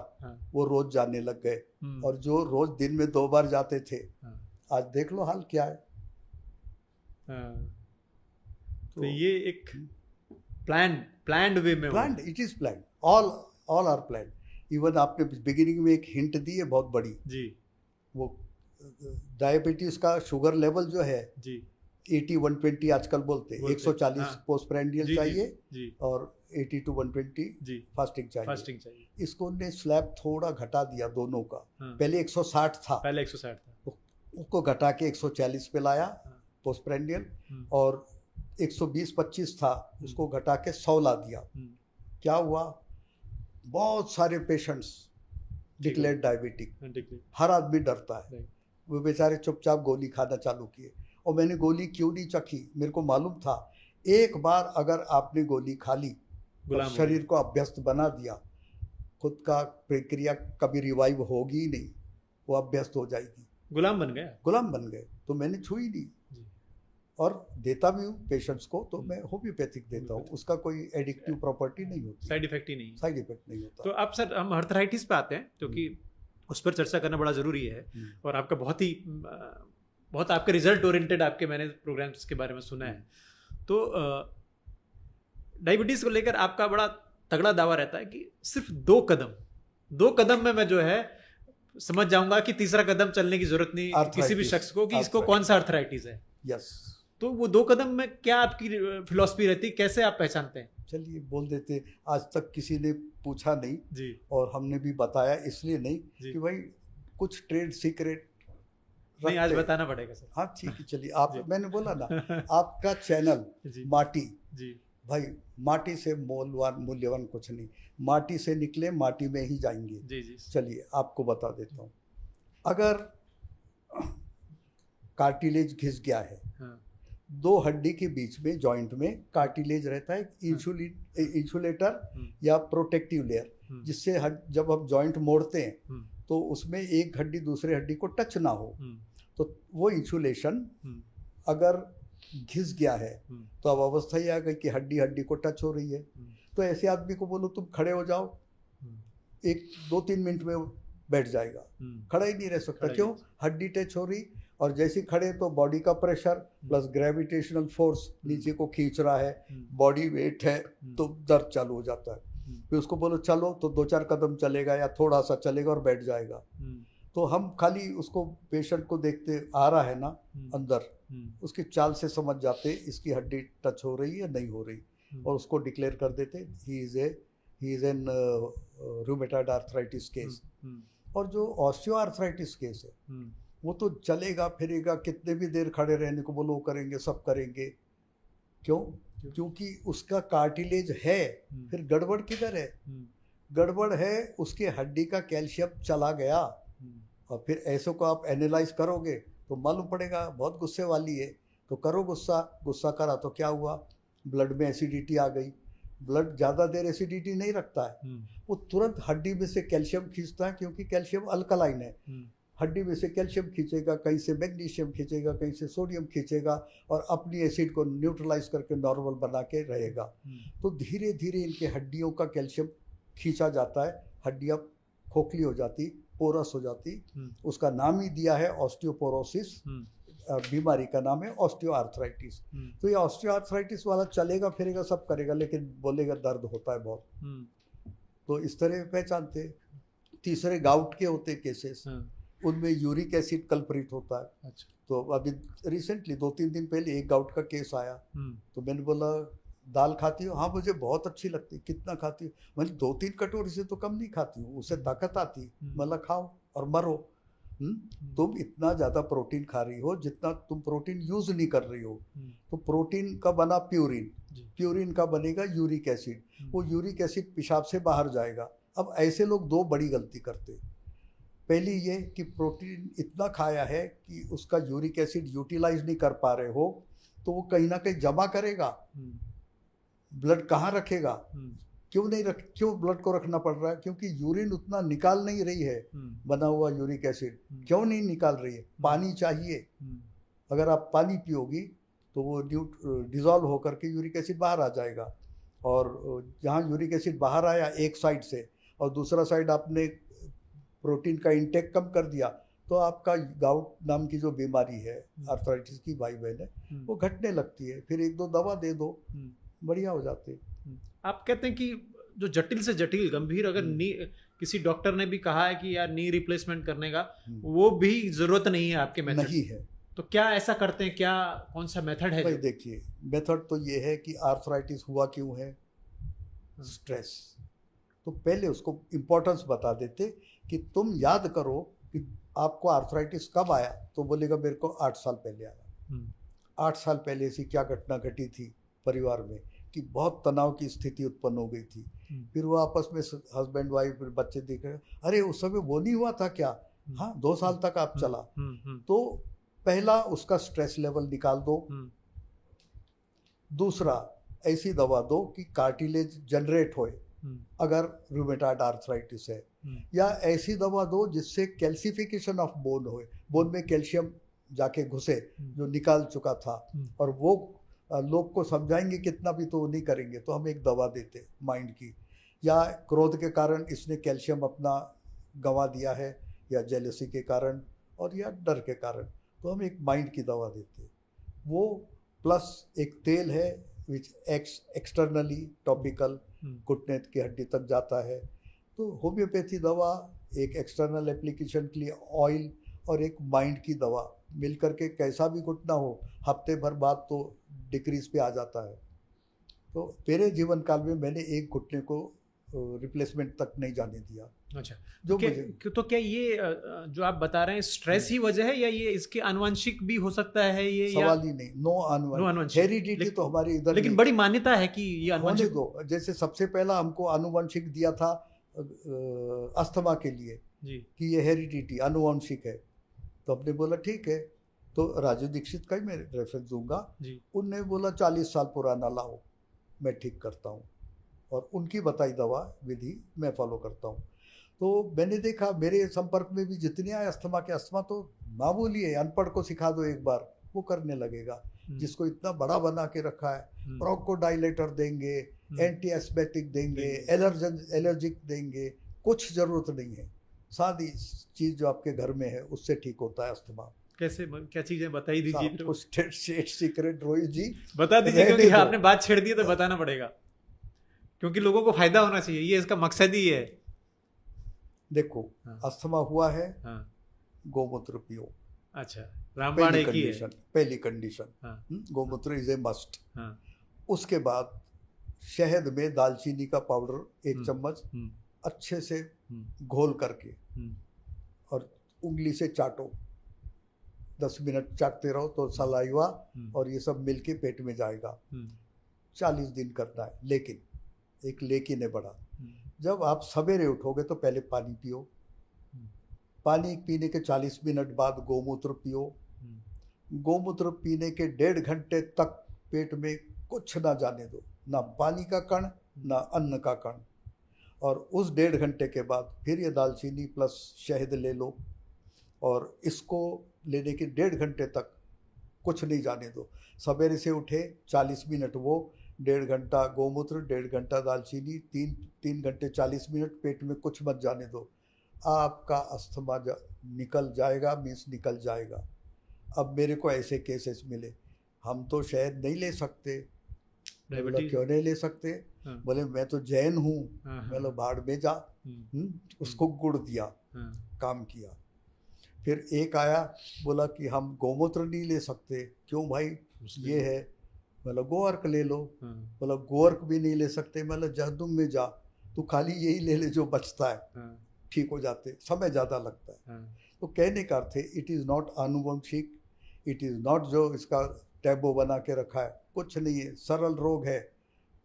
वो रोज जाने लग गए, और जो रोज दिन में 2 बार जाते थे, आज देख लो हाल क्या है। तो ये एक प्लान्ड वे में, planned, it is planned, all are planned. Even आपने बिगिनिंग में एक हिंट दी है बहुत बड़ी जी, वो डायबिटीज का शुगर लेवल जो है जी 80-120 आजकल बोलते हैं, 140 पोस्ट प्रेंडियल चाहिए जी, और 80 to 120 फास्टिंग चाहिए। इसको ने स्लैब थोड़ा घटा दिया दोनों का। पहले 160 था, उसको घटा के 140 पे लाया पोस्ट प्रेंडियल, और 120-25 था, उसको घटा के 100 ला दिया। क्या हुआ, बहुत सारे पेशेंट्स डिक्लेयर्ड डायबिटिक, हर आदमी डरता है, वो बेचारे चुपचाप गोली खाना चालू किए। और मैंने गोली क्यों नहीं चखी, मेरे को मालूम था एक बार अगर आपने गोली खा ली, शरीर को अभ्यस्त बना दिया, खुद का प्रक्रिया कभी रिवाइव होगी ही नहीं, वो अभ्यस्त हो जाएगी, गुलाम बन गए। तो मैंने छुई नहीं, और देता भी हूँ पेशेंट्स को, तो मैं होम्योपैथिक देता हूँ, उसका कोई एडिक्टिव प्रॉपर्टी नहीं होती, साइड इफेक्ट नहीं होता। तो अब सर हम अर्थराइटिस पे आते हैं, क्योंकि उस पर चर्चा करना बड़ा ज़रूरी है, और आपका बहुत आपके रिजल्ट ओरिएंटेड आपके मैंने प्रोग्राम्स के बारे में सुना है। तो डायबिटीज़ को लेकर आपका बड़ा तगड़ा दावा रहता है कि सिर्फ 2 कदम में मैं जो है समझ जाऊंगा कि तीसरा कदम चलने की जरूरत नहीं किसी भी शख्स को, कि इसको कौन सा अर्थराइटिस है। यस। तो वो 2 कदम में क्या आपकी फिलॉसफी रहती है, कैसे आप पहचानते हैं? चलिए बोल देते, आज तक किसी ने पूछा नहीं जी, और हमने भी बताया इसलिए नहीं कि भाई कुछ ट्रेड सीक्रेट नहीं, आज बताना पड़ेगा सर। हाँ ठीक है, चलिए आप मैंने बोला ना आपका चैनल माटी जी, भाई माटी से मूल्यवान कुछ नहीं, माटी से निकले माटी में ही जाएंगे जी जी। चलिए आपको बता देता हूँ, अगर कार्टिलेज घिस गया है, 2 हड्डी के बीच में जॉइंट में कार्टिलेज रहता है, इंसुलेटर या प्रोटेक्टिव लेयर, जिससे जब हम जॉइंट मोड़ते हैं तो उसमें एक हड्डी दूसरे हड्डी को टच ना हो, तो वो इंसुलेशन अगर घिस गया है तो अब अवस्था ही आ गई कि हड्डी हड्डी को टच हो रही है। तो ऐसे आदमी को बोलो तुम खड़े हो जाओ, 1-2-3 मिनट में बैठ जाएगा, खड़ा ही नहीं रह सकता। क्यों? हड्डी टच हो रही, और जैसे खड़े तो बॉडी का प्रेशर प्लस ग्रेविटेशनल फोर्स नीचे को खींच रहा है, बॉडी वेट है, तो दर्द चालू हो जाता है। फिर उसको बोलो चलो तो 2-4 कदम चलेगा या थोड़ा सा चलेगा और बैठ जाएगा। तो हम खाली उसको पेशेंट को देखते आ रहा है ना अंदर, उसकी चाल से समझ जाते इसकी हड्डी टच हो रही है नहीं हो रही। और उसको डिक्लेयर कर देते he is an rheumatoid arthritis case. और जो ऑस्टियोआर्थराइटिस केस है वो तो चलेगा फिरेगा, कितने भी देर खड़े रहने को बोलो करेंगे, सब करेंगे। क्यों? क्योंकि उसका कार्टिलेज है। फिर गड़बड़ किधर है? गड़बड़ है उसके हड्डी का कैल्शियम चला गया। और फिर ऐसे को आप एनालाइज करोगे तो मालूम पड़ेगा, बहुत गुस्से वाली है तो करो गुस्सा करा तो क्या हुआ? ब्लड में एसिडिटी आ गई। ब्लड ज़्यादा देर एसिडिटी नहीं रखता है, वो तुरंत हड्डी में से कैल्शियम खींचता है, क्योंकि कैल्शियम अल्कलाइन है। हड्डी में से कैल्शियम खींचेगा, कहीं से मैग्नीशियम खींचेगा, कहीं से सोडियम खींचेगा और अपनी एसिड को न्यूट्रलाइज करके नॉर्मल बना के रहेगा। तो धीरे धीरे इनके हड्डियों का कैल्शियम खींचा जाता है, हड्डियाँ खोखली हो जाती, पोरस हो जाती। उसका नाम ही दिया है ऑस्टियोपोरोसिस। बीमारी का नाम है ऑस्टियोआर्थराइटिस। तो ये ऑस्टियोआर्थराइटिस वाला चलेगा फिरेगा सब करेगा, लेकिन बोलेगा दर्द होता है बहुत। तो इस तरह पहचानते। तीसरे गाउट के होते केसेस, उनमें यूरिक एसिड कल्प्रिट होता है। अच्छा। तो अभी रिसेंटली 2-3 दिन पहले एक गाउट का केस आया। तो मैंने बोला दाल खाती हो? हाँ मुझे बहुत अच्छी लगती। कितना खाती हो? मैंने 2-3 कटोरी से तो कम नहीं खाती हूँ, उससे ताकत आती। मतलब खाओ और मरो। तुम इतना ज़्यादा प्रोटीन खा रही हो जितना तुम प्रोटीन यूज नहीं कर रही हो। तो प्रोटीन का बना प्यूरिन, प्यूरिन का बनेगा यूरिक एसिड, वो यूरिक एसिड पेशाब से बाहर जाएगा। अब ऐसे लोग 2 बड़ी गलती करते। पहली ये कि प्रोटीन इतना खाया है कि उसका यूरिक एसिड यूटिलाइज नहीं कर पा रहे हो, तो वो कहीं ना कहीं जमा करेगा। ब्लड कहाँ रखेगा? क्यों ब्लड को रखना पड़ रहा है? क्योंकि यूरिन उतना निकाल नहीं रही है, बना हुआ यूरिक एसिड। क्यों नहीं निकाल रही है? पानी चाहिए। अगर आप पानी पियोगी तो वो डिजॉल्व होकर के यूरिक एसिड बाहर आ जाएगा। और जहाँ यूरिक एसिड बाहर आया एक साइड से और दूसरा साइड आपने प्रोटीन का इंटेक कम कर दिया, तो आपका गाउट नाम की जो बीमारी है आर्थराइटिस की, भाई बहन है, वो घटने लगती है। फिर 1-2 दवा दे दो, बढ़िया हो जाते। आप कहते हैं कि जो जटिल से जटिल गंभीर, अगर किसी डॉक्टर ने भी कहा है कि यार नी रिप्लेसमेंट करने का, वो भी जरूरत नहीं है आपके मेथड? नहीं है। तो क्या ऐसा करते हैं? क्या कौन सा मेथड है? भाई देखिए, मेथड तो ये है कि आर्थराइटिस हुआ क्यों है? स्ट्रेस। तो पहले उसको इम्पोर्टेंस बता देते कि तुम याद करो कि आपको आर्थराइटिस कब आया। तो बोलेगा मेरे को 8 साल पहले आया। 8 साल पहले ऐसी क्या घटना घटी थी परिवार में कि बहुत तनाव की स्थिति उत्पन्न हो गई थी। फिर वो आपस में हस्बैंड वाइफ बच्चे देख रहे, अरे उस समय वो नहीं हुआ था क्या? हाँ 2 साल तक आप चला। तो पहला उसका स्ट्रेस लेवल निकाल दो। दूसरा ऐसी दवा दो कि कार्टिलेज जनरेट होए अगर रूमेटॉइड आर्थराइटिस है, या ऐसी दवा दो जिससे कैल्सिफिकेशन ऑफ बोन होए, बोन में कैल्शियम जाके घुसे जो निकाल चुका था। और वो लोग को समझाएंगे कितना भी तो नहीं करेंगे, तो हम एक दवा देते माइंड की। या क्रोध के कारण इसने कैल्शियम अपना गंवा दिया है, या जेलसी के कारण, और या डर के कारण, तो हम एक माइंड की दवा देते। वो प्लस एक तेल है विच एक्सटर्नली टॉपिकल घुटने की हड्डी तक जाता है। तो होम्योपैथी दवा एक एक्सटर्नल एप्लीकेशन के लिए ऑयल और एक माइंड की दवा मिलकर के कैसा भी घुटना हो, हफ्ते भर बाद तो डिक्रीज पे आ जाता है। तो मेरे जीवन काल में मैंने एक घुटने को रिप्लेसमेंट तक नहीं जाने दिया। अच्छा। तो क्या ये जो आप बता रहे हैं स्ट्रेस ही वजह है, या ये इसके आनुवंशिक भी हो सकता है? ये सवाल ही नहीं, नो आनुवंशिक। हेरिडिटी तो हमारी इधर, लेकिन बड़ी मान्यता है कि ये आनुवंशिक दो। जैसे सबसे पहला हमको आनुवंशिक दिया था अस्थमा के लिए जी, कि ये हेरिडिटी आनुवंशिक है। तो हमने बोला ठीक है। तो राजू दीक्षित का ही मैं रेफरेंस दूंगा। उनने बोला 40 साल पुराना लाओ, मैं ठीक करता हूँ, और उनकी बताई दवा विधि मैं फॉलो करता हूँ। तो मैंने देखा मेरे संपर्क में भी जितने आए अस्थमा के, अस्थमा तो मामूली है, अनपढ़ को सिखा दो एक बार वो करने लगेगा। जिसको इतना बड़ा बना के रखा है, ब्रोंकोडाइलेटर देंगे, एंटी एस्मेटिक देंगे, एलर्जिक देंगे, कुछ जरूरत नहीं है। सादी चीज जो आपके घर में है उससे ठीक होता है अस्थमा। कैसे, क्या चीजें बताई दीजिए? कुछ सीक्रेट रोहित जी बता दीजिए, क्योंकि आपने बात छेड़ दी तो बताना पड़ेगा, क्योंकि लोगों को फायदा होना चाहिए, ये इसका मकसद ही है। देखो अस्थमा हुआ है, गोमूत्र पियो। अच्छा, रामबाण पहली कंडीशन, गोमूत्र इज ए मस्ट। उसके बाद शहद में दालचीनी का पाउडर 1 चम्मच अच्छे से घोल करके और उंगली से चाटो, 10 मिनट चाटते रहो तो सलाइवा और ये सब मिलके पेट में जाएगा। 40 दिन करना है। लेकिन है बड़ा, जब आप सवेरे उठोगे तो पहले पानी पियो, पानी पीने के 40 मिनट बाद गोमूत्र पियो, गोमूत्र पीने के 1.5 घंटे तक पेट में कुछ ना जाने दो, ना पानी का कण ना अन्न का कण। और उस 1.5 घंटे के बाद फिर ये दालचीनी प्लस शहद ले लो और इसको लेने के 1.5 घंटे तक कुछ नहीं जाने दो। सवेरे से उठे 40 मिनट वो, 1.5 घंटा गोमूत्र, 1.5 घंटा दालचीनी, 3 घंटे 40 मिनट पेट में कुछ मत जाने दो। आपका अस्थमा निकल जाएगा, निकल जाएगा। अब मेरे को ऐसे केसेस मिले, हम तो शहद नहीं ले सकते। बोला क्यों नहीं ले सकते? बोले मैं तो जैन हूँ। बोला भाड़ में जा। उसको गुड़ दिया, काम किया। फिर एक आया बोला कि हम गोमूत्र नहीं ले सकते। क्यों भाई? ये है। बोला गोवर्क ले लो। बोला गोवर्क भी नहीं ले सकते। मतलब जहनुम में जा, तू खाली यही ले ले जो बचता है, ठीक हो जाते। समय ज़्यादा लगता है। तो कहने का अर्थ है इट इज़ नॉट आनुवंशिक, इट इज़ नॉट जो इसका टैबू बना के रखा है, कुछ नहीं है। सरल रोग है,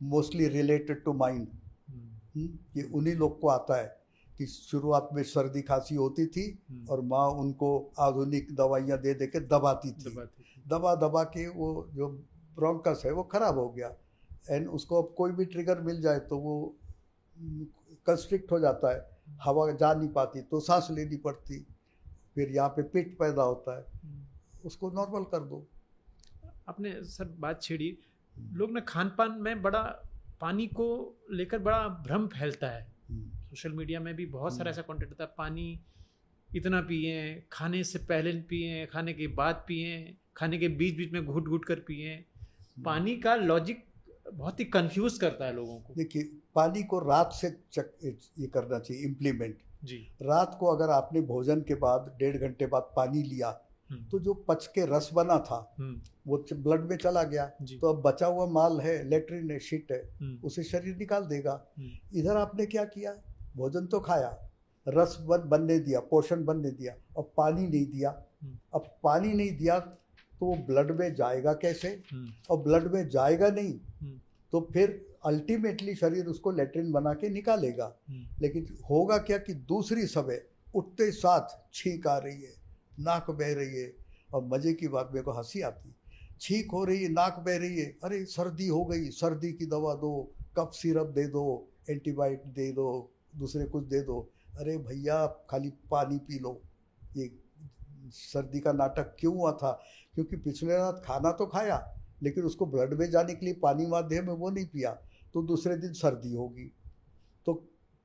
मोस्टली रिलेटेड टू माइंड। ये उन्हीं लोग को आता है कि शुरुआत में सर्दी खांसी होती थी और माँ उनको आधुनिक दवाइयाँ दे दे के दबाती थी। दबा के वो जो ब्रोंकस है वो खराब हो गया। एंड उसको अब कोई भी ट्रिगर मिल जाए तो वो कंस्ट्रिक्ट हो जाता है, हवा जा नहीं पाती तो सांस लेनी पड़ती, फिर यहाँ पे पिट पैदा होता है। उसको नॉर्मल कर दो। आपने सर बात छेड़ी, लोग ना खान पान में बड़ा पानी को लेकर बड़ा भ्रम फैलता है। सोशल मीडिया में भी बहुत सारा ऐसा कंटेंट होता है, पानी इतना पिए, खाने से पहले पिए, खाने के बाद पिए, खाने के बीच बीच में घूट घूट कर पिए। पानी का लॉजिक बहुत ही कंफ्यूज करता है लोगों को। देखिए, पानी को रात से ये करना चाहिए इम्प्लीमेंट जी। रात को अगर आपने भोजन के बाद 1.5 घंटे बाद पानी लिया तो जो पच के रस बना था वो ब्लड में चला गया, तो अब बचा हुआ माल है, लेट्रिन है, शिट है, उसे शरीर निकाल देगा। इधर आपने क्या किया? भोजन तो खाया, रस बनने दिया, पोषण बनने दिया, और पानी नहीं दिया। अब पानी नहीं दिया तो वो ब्लड में जाएगा कैसे? और ब्लड में जाएगा नहीं तो फिर अल्टीमेटली शरीर उसको लेट्रिन बना के निकालेगा। लेकिन होगा क्या कि दूसरी समय उठते साथ छींक आ रही है, नाक बह रही है, और मज़े की बात, मेरे को हंसी आती, छींक हो रही है, नाक बह रही है, अरे सर्दी हो गई, सर्दी की दवा दो, कफ सिरप दे दो, एंटीबायोटिक दे दो, दूसरे कुछ दे दो। अरे भैया खाली पानी पी लो। ये सर्दी का नाटक क्यों हुआ था? क्योंकि पिछले रात खाना तो खाया लेकिन उसको ब्लड में जाने के लिए पानी माध्यम में वो नहीं पिया, तो दूसरे दिन सर्दी होगी। तो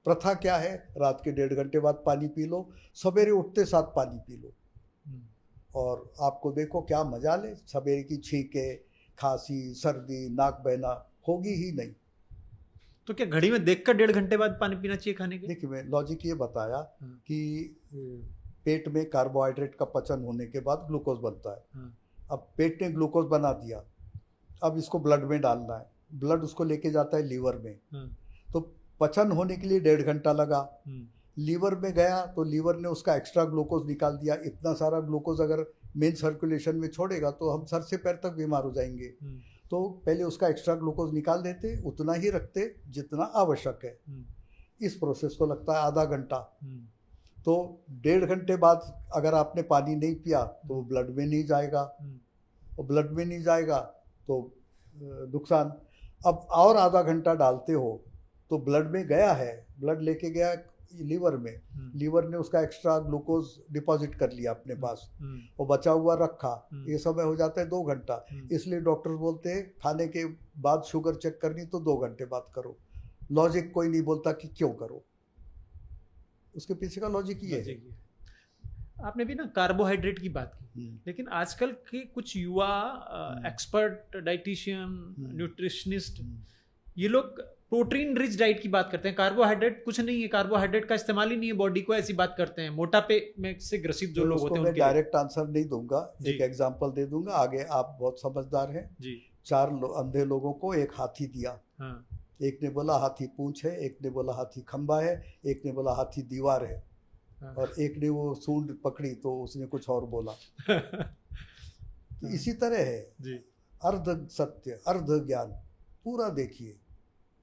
प्रथा क्या है? रात के 1.5 घंटे बाद पानी पी लो, सवेरे उठते साथ पानी पी लो, और आपको देखो क्या मजा ले। सवेरे की छींके, खांसी, सर्दी, नाक बहना होगी ही नहीं। तो क्या घड़ी में देखकर 1.5 घंटे बाद पानी पीना चाहिए खाने के? देखिए, मैं लॉजिक ये बताया कि पेट में कार्बोहाइड्रेट का पचन होने के बाद ग्लूकोज बनता है। अब पेट ने ग्लूकोज बना दिया, अब इसको ब्लड में डालना है, ब्लड उसको लेके जाता है लीवर में, तो पचन होने के लिए 1.5 घंटा लगा। लीवर में गया तो लीवर ने उसका एक्स्ट्रा ग्लूकोज निकाल दिया। इतना सारा ग्लूकोज अगर मेन सर्कुलेशन में छोड़ेगा तो हम सर से पैर तक बीमार हो जाएंगे। तो पहले उसका एक्स्ट्रा ग्लूकोज निकाल देते, उतना ही रखते जितना आवश्यक है। इस प्रोसेस को लगता है आधा घंटा। तो 1.5 घंटे बाद अगर आपने पानी नहीं पिया तो वो ब्लड में नहीं जाएगा, और ब्लड में नहीं जाएगा तो नुकसान। अब और आधा घंटा डालते हो तो ब्लड में गया है, ब्लड लेके गया लीवर में, लीवर ने उसका एक्स्ट्रा ग्लूकोज डिपॉजिट कर लिया अपने पास और बचा हुआ रखा। ये समय हो जाता है 2 घंटा। इसलिए डॉक्टर बोलते हैं खाने के बाद शुगर चेक करनी तो 2 घंटे बाद करो। लॉजिक कोई नहीं बोलता कि क्यों करो, उसके पीछे का लॉजिक ये है। आपने भी ना कार्बोहाइड्रेट की बात की, लेकिन आजकल के कुछ युवा एक्सपर्ट डाइटिशियन, न्यूट्रिशनिस्ट, ये लोग प्रोटीन रिच डाइट की बात करते हैं। कार्बोहाइड्रेट कुछ नहीं है, कार्बोहाइड्रेट का इस्तेमाल ही नहीं है बॉडी को, ऐसी बात करते हैं। मोटापे में से ग्रसित जो लोग होते हैं, मैं डायरेक्ट आंसर नहीं दूंगा, एक एग्जांपल दे दूंगा। आगे आप बहुत समझदार हैं जी। 4 अंधे लोगों को एक हाथी दिया, एक ने बोला हाथी पूंछ है, एक ने बोला हाथी खंबा है, एक ने बोला हाथी दीवार है, और एक ने वो सूंड पकड़ी तो उसने कुछ और बोला। तो इसी तरह है जी। अर्ध सत्य अर्ध ज्ञान, पूरा देखिए,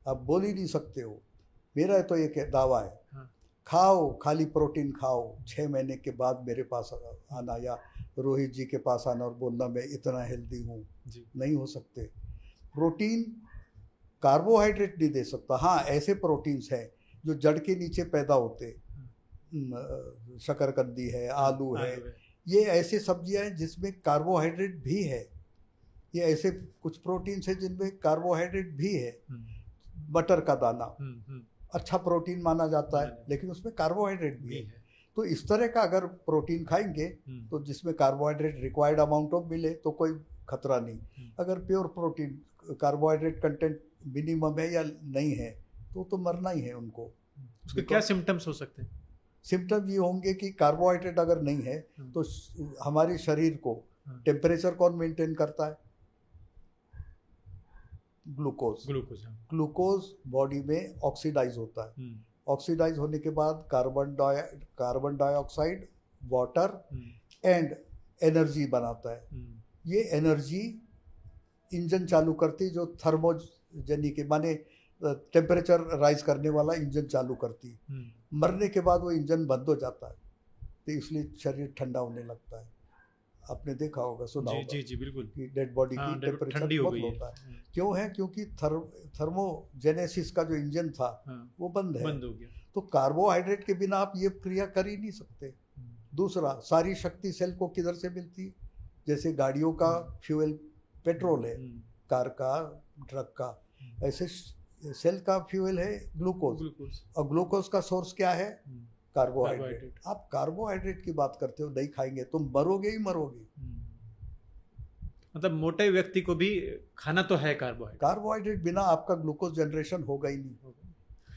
आप बोल ही नहीं सकते हो। मेरा तो एक दावा है, हाँ। खाओ, खाली प्रोटीन खाओ, 6 महीने के बाद मेरे पास आना या रोहित जी के पास आना और बोलना मैं इतना हेल्दी हूँ, नहीं हो सकते। प्रोटीन कार्बोहाइड्रेट नहीं दे सकता। हाँ, ऐसे प्रोटीन्स हैं जो जड़ के नीचे पैदा होते, शकरकंदी है, आलू है, ये ऐसे सब्जियां हैं जिसमें कार्बोहाइड्रेट भी है। ये ऐसे कुछ प्रोटीन्स हैं जिनमें कार्बोहाइड्रेट भी है। बटर का दाना अच्छा प्रोटीन माना जाता है, लेकिन उसमें कार्बोहाइड्रेट भी है। तो इस तरह का अगर प्रोटीन खाएंगे तो जिसमें कार्बोहाइड्रेट रिक्वायर्ड अमाउंट ऑफ मिले तो कोई खतरा नहीं। अगर pure protein carbohydrate content minimum है या नहीं है तो मरना ही है उनको। उसके क्या सिम्टम्स हो सकते हैं? सिम्टम ये होंगे कि कार्बोहाइड्रेट अगर नहीं है तो हमारे शरीर को टेम्परेचर कौन मेंटेन करता है? ग्लूकोज। ग्लूकोज बॉडी में ऑक्सीडाइज होता है। ऑक्सीडाइज होने के बाद carbon dioxide, water and energy बनाता है। ये एनर्जी इंजन चालू करती, जो थर्मोजेनिक माने टेम्परेचर राइज करने वाला इंजन चालू करती। मरने के बाद वो इंजन बंद हो जाता है, तो इसलिए शरीर ठंडा होने लगता है। आपने देखा होगा, सुना होगा जी बिल्कुल, कि डेड बॉडी की टेम्परेचर बहुत होता है। क्यों है? क्योंकि थर्मोजेनेसिस का जो इंजन था वो बंद हो गया। तो कार्बोहाइड्रेट के बिना आप ये क्रिया कर ही नहीं सकते। दूसरा, सारी शक्ति सेल को किधर से मिलती? जैसे गाड़ियों का फ्यूल पेट्रोल है, कार का, ट्रक का, ऐसे सेल का फ्यूल है ग्लूकोज। और ग्लूकोज का सोर्स क्या है? कार्बोहाइड्रेट। आप कार्बोहाइड्रेट की बात करते हो, नहीं खाएंगे तुम मरोगे ही मरोगे। मतलब मोटे व्यक्ति को भी खाना तो है कार्बोहाइड्रेट, बिना आपका ग्लूकोज जनरेशन होगा ही नहीं।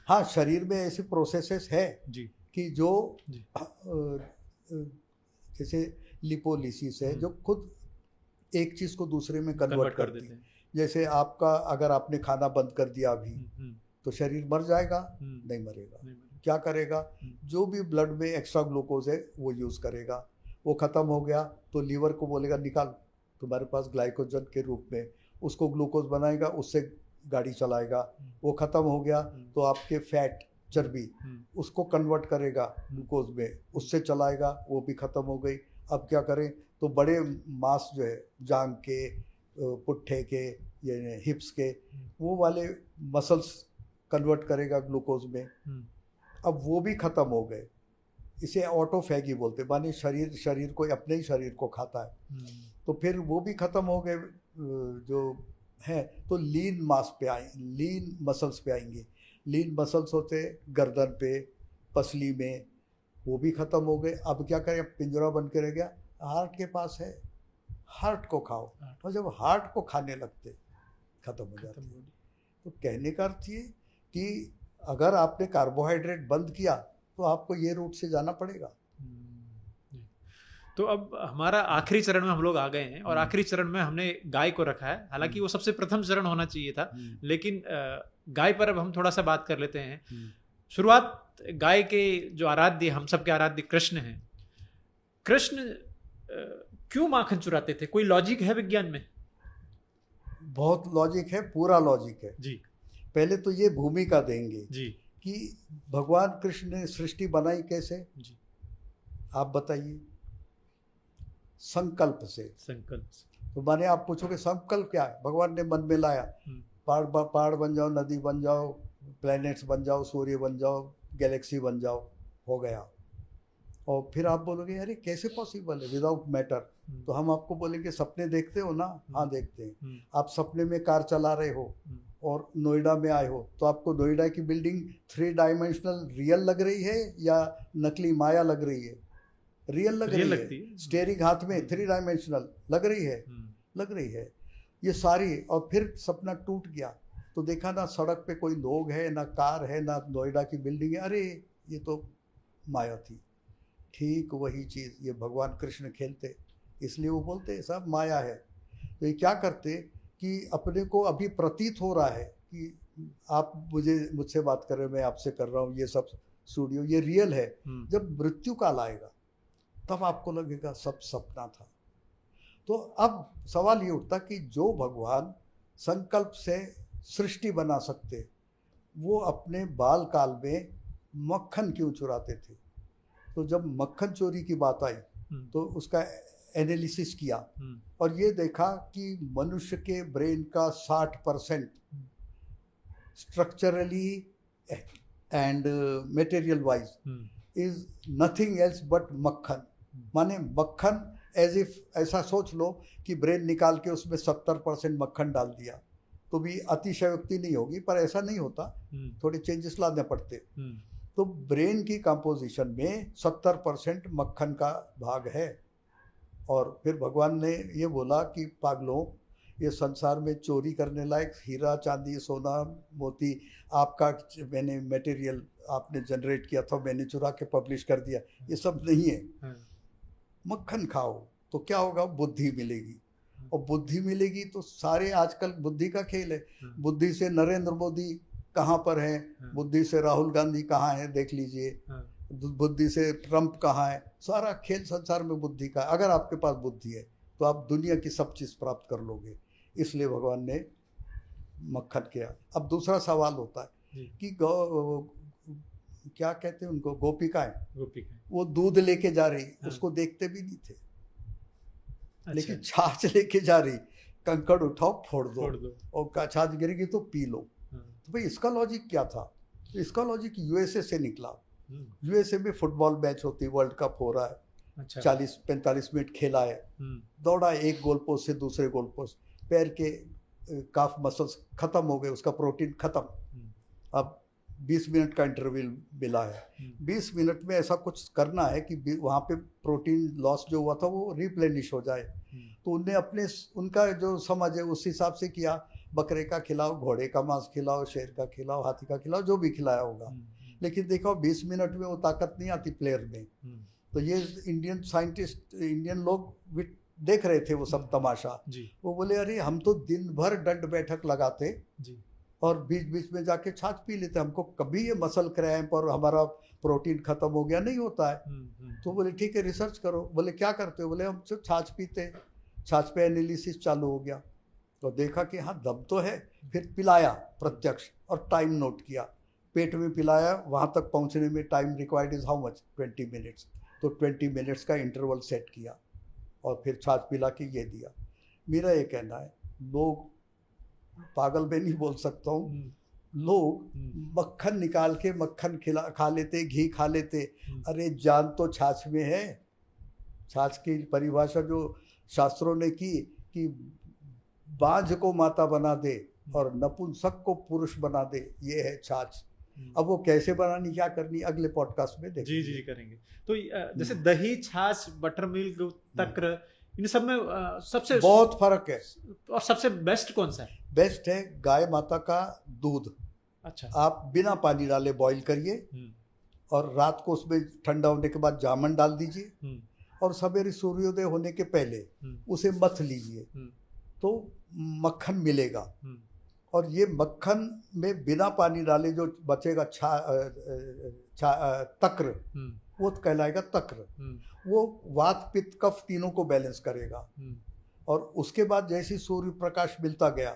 हाँ, शरीर में ऐसे प्रोसेसेस है कि जो जैसे लिपोलिसिस है, जो खुद एक चीज को दूसरे में कन्वर्ट कर देते हैं। जैसे आपका, अगर आपने खाना बंद कर दिया अभी तो शरीर मर जाएगा? नहीं मरेगा। क्या करेगा? जो भी ब्लड में एक्स्ट्रा ग्लूकोज है वो यूज करेगा। वो खत्म हो गया तो लीवर को बोलेगा निकाल, तुम्हारे पास ग्लाइकोजन के रूप में, उसको ग्लूकोज बनाएगा, उससे गाड़ी चलाएगा। वो खत्म हो गया तो आपके फैट, चर्बी, उसको कन्वर्ट करेगा ग्लूकोज में, उससे चलाएगा, वो भी खत्म हो गई। अब क्या करें? तो बड़े मांस जो है, जांग के, पुट्ठे के, ये हिप्स के, वो वाले मसल्स कन्वर्ट करेगा ग्लूकोज में। अब वो भी खत्म हो गए। इसे ऑटोफैगी बोलते, माने शरीर को, अपने ही शरीर को खाता है। तो फिर वो भी खत्म हो गए जो हैं, तो लीन मास पे आए, लीन मसल्स पे आएंगे। लीन मसल्स होते गर्दन पे, पसली में, वो भी खत्म हो गए। अब क्या करें? पिंजरा बन के रह गया, हार्ट के पास है, हार्ट को खाओ। और जब हार्ट को खाने लगते, खत्म हो जाते। तो कहने का अर्थ ये कि अगर आपने कार्बोहाइड्रेट बंद किया तो आपको ये रूट से जाना पड़ेगा। तो अब हमारा आखिरी चरण में हम लोग आ गए हैं, और आखिरी चरण में हमने गाय को रखा है। हालांकि वो सबसे प्रथम चरण होना चाहिए था, लेकिन गाय पर अब हम थोड़ा सा बात कर लेते हैं। शुरुआत गाय के, जो आराध्य, हम सबके आराध्य कृष्ण हैं। कृष्ण क्यों माखन चुराते थे? कोई लॉजिक है विज्ञान में? बहुत लॉजिक है, पूरा लॉजिक है जी। पहले तो ये भूमिका देंगे जी कि भगवान कृष्ण ने सृष्टि बनाई कैसे जी। आप बताइए। संकल्प से। तो माने आप पूछोगे संकल्प क्या है? भगवान ने मन में लाया, पहाड़ बन जाओ, नदी बन जाओ, प्लैनेट्स बन जाओ, सूर्य बन जाओ, गैलेक्सी बन जाओ, हो गया। और फिर आप बोलोगे अरे कैसे पॉसिबल है विदाउट मैटर? तो हम आपको बोलेंगे सपने देखते हो ना? हाँ देखते हैं। आप सपने में कार चला रहे हो और नोएडा में आए हो, तो आपको नोएडा की बिल्डिंग 3 डायमेंशनल रियल लग रही है या नकली माया लग रही है? रियल लग रही है। स्टीयरिंग हाथ में 3 डायमेंशनल लग रही है ये सारी। और फिर सपना टूट गया तो देखा ना सड़क पे कोई लोग है, ना कार है, ना नोएडा की बिल्डिंग है, अरे ये तो माया थी। ठीक वही चीज़ ये भगवान कृष्ण खेलते, इसलिए वो बोलते सब माया है। तो ये क्या करते कि अपने को अभी प्रतीत हो रहा है कि आप मुझसे बात कर रहे हैं, मैं आपसे कर रहा हूँ, ये सब स्टूडियो ये रियल है। जब मृत्यु काल आएगा तब आपको लगेगा सब सपना था। तो अब सवाल ये उठता कि जो भगवान संकल्प से सृष्टि बना सकते, वो अपने बाल काल में मक्खन क्यों चुराते थे? तो जब मक्खन चोरी की बात आई तो उसका एनालिसिस किया और ये देखा कि मनुष्य के ब्रेन का 60% structurally and material wise is nothing else but मक्खन। माने मक्खन एज इफ, ऐसा सोच लो कि ब्रेन निकाल के उसमें 70% मक्खन डाल दिया तो भी अतिशयोक्ति नहीं होगी, पर ऐसा नहीं होता, थोड़े चेंजेस लाने पड़ते। तो ब्रेन की कंपोजिशन में 70% मक्खन का भाग है। और फिर भगवान ने ये बोला कि पागलों, ये संसार में चोरी करने लायक हीरा चांदी सोना मोती आपका मैंने मटेरियल आपने जनरेट किया था, मैंने चुरा के पब्लिश कर दिया, ये सब नहीं है। मक्खन खाओ तो क्या होगा? बुद्धि मिलेगी, और बुद्धि मिलेगी तो सारे आजकल बुद्धि का खेल है। बुद्धि से नरेंद्र मोदी कहाँ पर है, बुद्धि से राहुल गांधी कहाँ है, देख लीजिए, बुद्धि से ट्रंप कहाँ है। सारा खेल संसार में बुद्धि का। अगर आपके पास बुद्धि है तो आप दुनिया की सब चीज़ प्राप्त कर लोगे। इसलिए भगवान ने मक्खन किया। अब दूसरा सवाल होता है कि क्या कहते हैं उनको, गोपिकाएं, वो दूध लेके जा रही, उसको देखते भी नहीं थे। अच्छा। लेकिन छाछ लेके जा रही, कंकड़ उठाओ फोड़ दो और छाछ गिरेगी तो पी लो। तो भाई इसका लॉजिक क्या था? तो इसका लॉजिक यूएसए से निकला। यूएसए में फुटबॉल मैच होती, वर्ल्ड कप हो रहा है। अच्छा। 40-45 मिनट खेला है, दौड़ा एक गोल पोस्ट से दूसरे गोल पोस्ट, पैर के काफ मसल्स खत्म हो गए, उसका प्रोटीन खत्म। अब 20 मिनट का इंटरवल मिला है। 20 मिनट में ऐसा कुछ करना है कि वहाँ पे प्रोटीन लॉस जो हुआ था वो रिप्लेनिश हो जाए। तो उनने उनका जो समझ है उस हिसाब से किया, बकरे का खिलाओ, घोड़े का मांस खिलाओ, शेर का खिलाओ, हाथी का खिलाओ, जो भी खिलाया होगा। लेकिन देखो 20 मिनट में वो ताकत नहीं आती प्लेयर में। तो ये इंडियन साइंटिस्ट, इंडियन लोग देख रहे थे वो सब तमाशा। वो बोले अरे हम तो दिन भर दंड बैठक लगाते और बीच बीच में जाके छाछ पी लेते, हमको कभी ये मसल क्रैम्प और हमारा प्रोटीन खत्म हो गया नहीं होता है। तो बोले ठीक है रिसर्च करो। बोले क्या करते हो? बोले हम सिर्फ छाछ पीते। छाछ पे एनालिसिस चालू हो गया तो देखा कि हाँ दम तो है। फिर पिलाया प्रत्यक्ष और टाइम नोट किया, पेट में पिलाया, वहाँ तक पहुँचने में time required is how much, 20 minutes. तो 20 मिनट्स का इंटरवल सेट किया और फिर छाछ पिला के ये दिया। मेरा ये कहना है, लोग पागल मैं नहीं बोल सकता हूँ, लोग मक्खन निकाल के मक्खन खा लेते, घी खा लेते। अरे जान तो छाछ में है। छाछ की परिभाषा जो शास्त्रों ने की कि बांझ को माता बना दे और नपुंसक को पुरुष बना दे, ये है छाछ। अब वो कैसे बनानी, क्या करनी, अगले पॉडकास्ट में देखेंगे। जी करेंगे। तो जैसे दही, छाछ, बटर मिल्क, तक्र, इन सब में सबसे बहुत फर्क है। और सबसे बेस्ट कौन सा है? बेस्ट है गाय माता का दूध। अच्छा। आप बिना पानी डाले बॉईल करिए और रात को उसमें ठंडा होने के बाद जामन डाल दीजिए और सवेरे सूर्योदय होने के पहले उसे मथ लीजिए तो मक्खन मिलेगा। और ये मक्खन में बिना पानी डाले जो बचेगा तक्र, वो कहलाएगा तक्र। वो वात पित्त कफ तीनों को बैलेंस करेगा। और उसके बाद जैसे सूर्य प्रकाश मिलता गया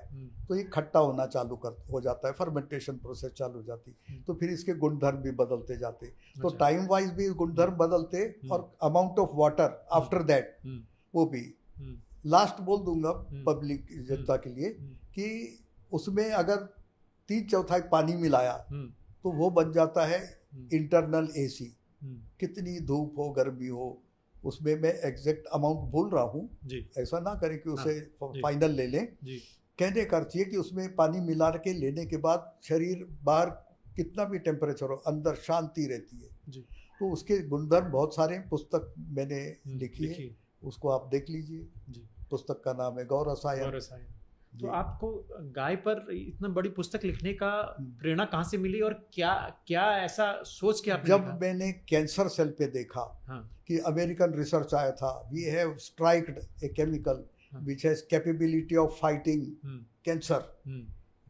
तो ये खट्टा होना चालू हो जाता है, फर्मेंटेशन प्रोसेस चालू हो जाती। तो फिर इसके गुणधर्म भी बदलते जाते। तो टाइम वाइज भी गुणधर्म बदलते और amount of water after that वो भी। लास्ट बोल दूंगा पब्लिक जनता के लिए कि उसमें अगर 3/4 पानी मिलाया तो वो बन जाता है इंटरनल एसी। कितनी धूप हो गर्मी हो, उसमें मैं एग्जैक्ट अमाउंट भूल रहा हूँ, ऐसा ना करें कि उसे फाइनल ले लें। कहने का अर्थ ये कि उसमें पानी मिला के लेने के बाद शरीर बाहर कितना भी टेम्परेचर हो, अंदर शांति रहती है। तो उसके गुणधर्म बहुत सारे, पुस्तक मैंने लिखी है, उसको आप देख लीजिए। पुस्तक का नाम है गौ रसायन। तो आपको गाय पर इतना बड़ी पुस्तक लिखने का प्रेरणा कहाँ से मिली और क्या ऐसा सोच के आपने जब लिखा? मैंने कैंसर सेल पे देखा कि अमेरिकन रिसर्च आया था, we have striked a chemical which has capability of fighting cancer.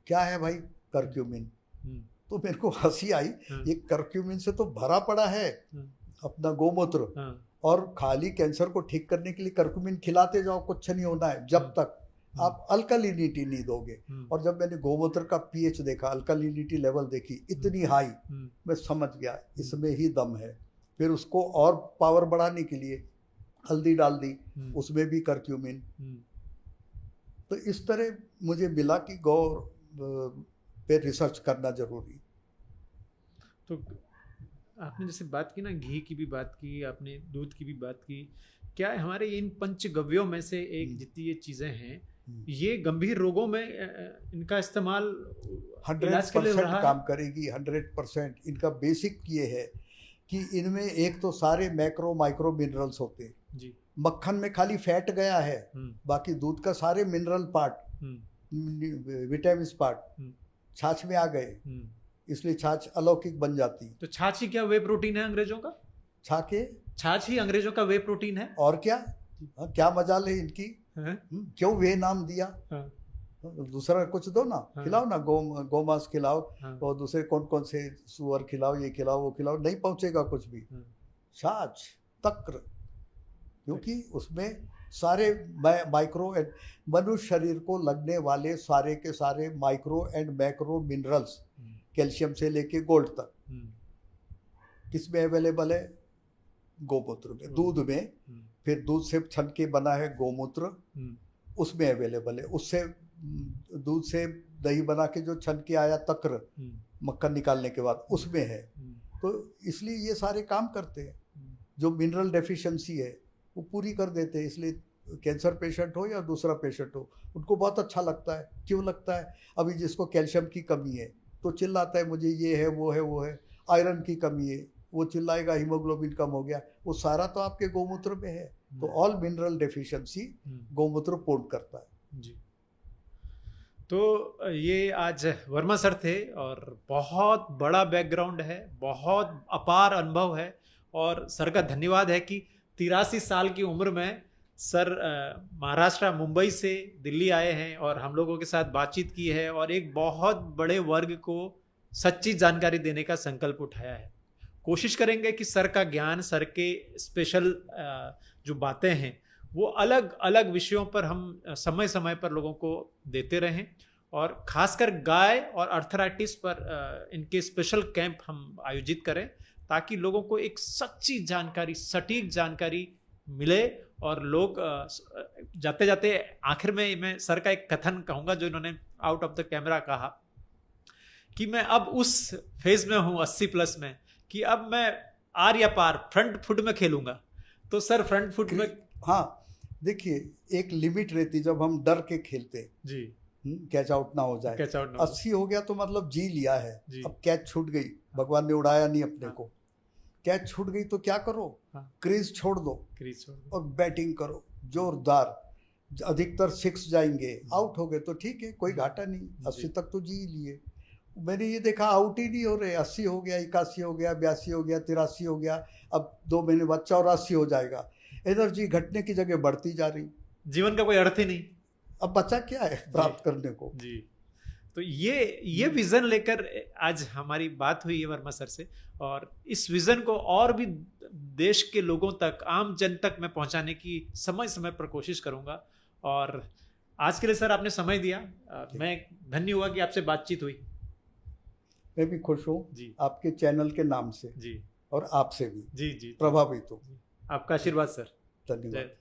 क्या है भाई? करक्यूमिन। हम्म, तो मेरे को हंसी आई, हाँ, ये करक्यूमिन से तो भरा पड़ा है हाँ, अपना गोमूत्र, हाँ, और खाली कैंसर को ठीक करने के लिए करक्यूमिन खिलाते जाओ, कुछ नहीं होना है जब तक आप अल्कलिनिटी नहीं दोगे। और जब मैंने गोमूत्र का पीएच देखा, अल्कलिनिटी लेवल देखी इतनी हाई, मैं समझ गया इसमें ही दम है। फिर उसको और पावर बढ़ाने के लिए हल्दी डाल दी, उसमें भी करक्यूमिन। तो इस तरह मुझे मिला कि गौ पे रिसर्च करना जरूरी। तो आपने जैसे बात की ना, घी की भी बात की आपने, दूध की भी बात की, क्या हमारे इन पंचगव्यों में से एक जितनी ये चीजें हैं, ये गंभीर रोगों में इनका इस्तेमाल इलाज के लिए हो 100% रहा है? काम करेगी, 100%। इनका बेसिक ये है कि इनमें एक तो सारे मैक्रो माइक्रो मिनरल्स होते हैं जी। मक्खन में खाली फैट गया है, बाकी दूध का सारे मिनरल पार्ट, विटामिन पार्ट छाछ में आ गए, इसलिए छाछ अलौकिक बन जाती। तो छाछ ही क्या वे प्रोटीन है अंग्रेजों का? छाछ ही अंग्रेजों का वे प्रोटीन है। और क्या? क्या मजाल है इनकी, क्यों वे नाम दिया? दूसरा कुछ दो ना, खिलाओ ना, गोमांस खिलाओ, और दूसरे कौन कौन से सुअर खिलाओ, ये खिलाओ वो खिलाओ, नहीं पहुंचेगा कुछ भी। छाछ, तक्र, क्योंकि उसमें सारे माइक्रो एंड मनुष्य शरीर को लगने वाले सारे के सारे micro and macro minerals, calcium से लेके गोल्ड तक किस में अवेलेबल है? गोमूत्र में, दूध में। फिर दूध से छन के बना है गोमूत्र, उसमें अवेलेबल है। उससे दूध से दही बना के जो छन के आया तक्र, मक्खन निकालने के बाद, उसमें है। तो इसलिए ये सारे काम करते हैं, जो मिनरल डेफिशिएंसी है वो पूरी कर देते हैं। इसलिए कैंसर पेशेंट हो या दूसरा पेशेंट हो, उनको बहुत अच्छा लगता है। क्यों लगता है? अभी जिसको कैल्शियम की कमी है तो चिल्लाता है मुझे ये है वो है वो है, आयरन की कमी है वो चिल्लाएगा हीमोग्लोबिन कम हो गया, वो सारा तो आपके गोमूत्र में है। तो ऑल मिनरल डेफिशिएंसी गोमूत्र पूर्ण करता है जी। तो ये आज वर्मा सर थे, और बहुत बड़ा बैकग्राउंड है, बहुत अपार अनुभव है, और सर का धन्यवाद है कि 83 साल की उम्र में सर महाराष्ट्र मुंबई से दिल्ली आए हैं और हम लोगों के साथ बातचीत की है, और एक बहुत बड़े वर्ग को सच्ची जानकारी देने का संकल्प उठाया है। कोशिश करेंगे कि सर का ज्ञान, सर के स्पेशल जो बातें हैं वो अलग अलग विषयों पर हम समय समय पर लोगों को देते रहें, और खासकर गाय और अर्थराइटिस पर इनके स्पेशल कैंप हम आयोजित करें, ताकि लोगों को एक सच्ची जानकारी, सटीक जानकारी मिले। और लोग जाते जाते आखिर में मैं सर का एक कथन कहूँगा जो इन्होंने आउट ऑफ द कैमरा कहा, कि मैं अब उस फेज में हूँ 80+ में कि अब मैं आर या पार फ्रंट फुट में खेलूंगा। तो सर फ्रंट फुट में, हाँ देखिए, एक लिमिट रहती जब हम डर के खेलते जी, कैच आउट ना हो जाए। कैच आउट ना हो। 80 हो गया तो मतलब जी लिया है। जी। अब कैच छूट गई, भगवान ने उड़ाया नहीं अपने को, कैच छूट गई तो क्या करो? क्रीज छोड़ दो और बैटिंग करो जोरदार। अधिकतर 6 जाएंगे, आउट हो गए तो ठीक है, कोई घाटा नहीं, 80 तक तो जी लिए। मैंने ये देखा आउट ही नहीं हो रहे, 80 हो गया, 81 हो गया, 82 हो गया, 83 हो गया, अब 2 महीने बाद 84 हो जाएगा। एनर्जी घटने की जगह बढ़ती जा रही, जीवन का कोई अर्थ ही नहीं। अब बचा क्या है प्राप्त करने को? जी। तो ये विजन लेकर आज हमारी बात हुई है वर्मा सर से, और इस विजन को और भी देश के लोगों तक, आम जन तक मैं पहुंचाने की समय समय पर कोशिश करूंगा। और आज के लिए सर आपने समय दिया, मैं धन्य हुआ कि आपसे बातचीत हुई। मैं भी खुश हूँ जी, आपके चैनल के नाम से जी, और आपसे भी जी जी प्रभावित हूँ। आपका आशीर्वाद सर। धन्यवाद।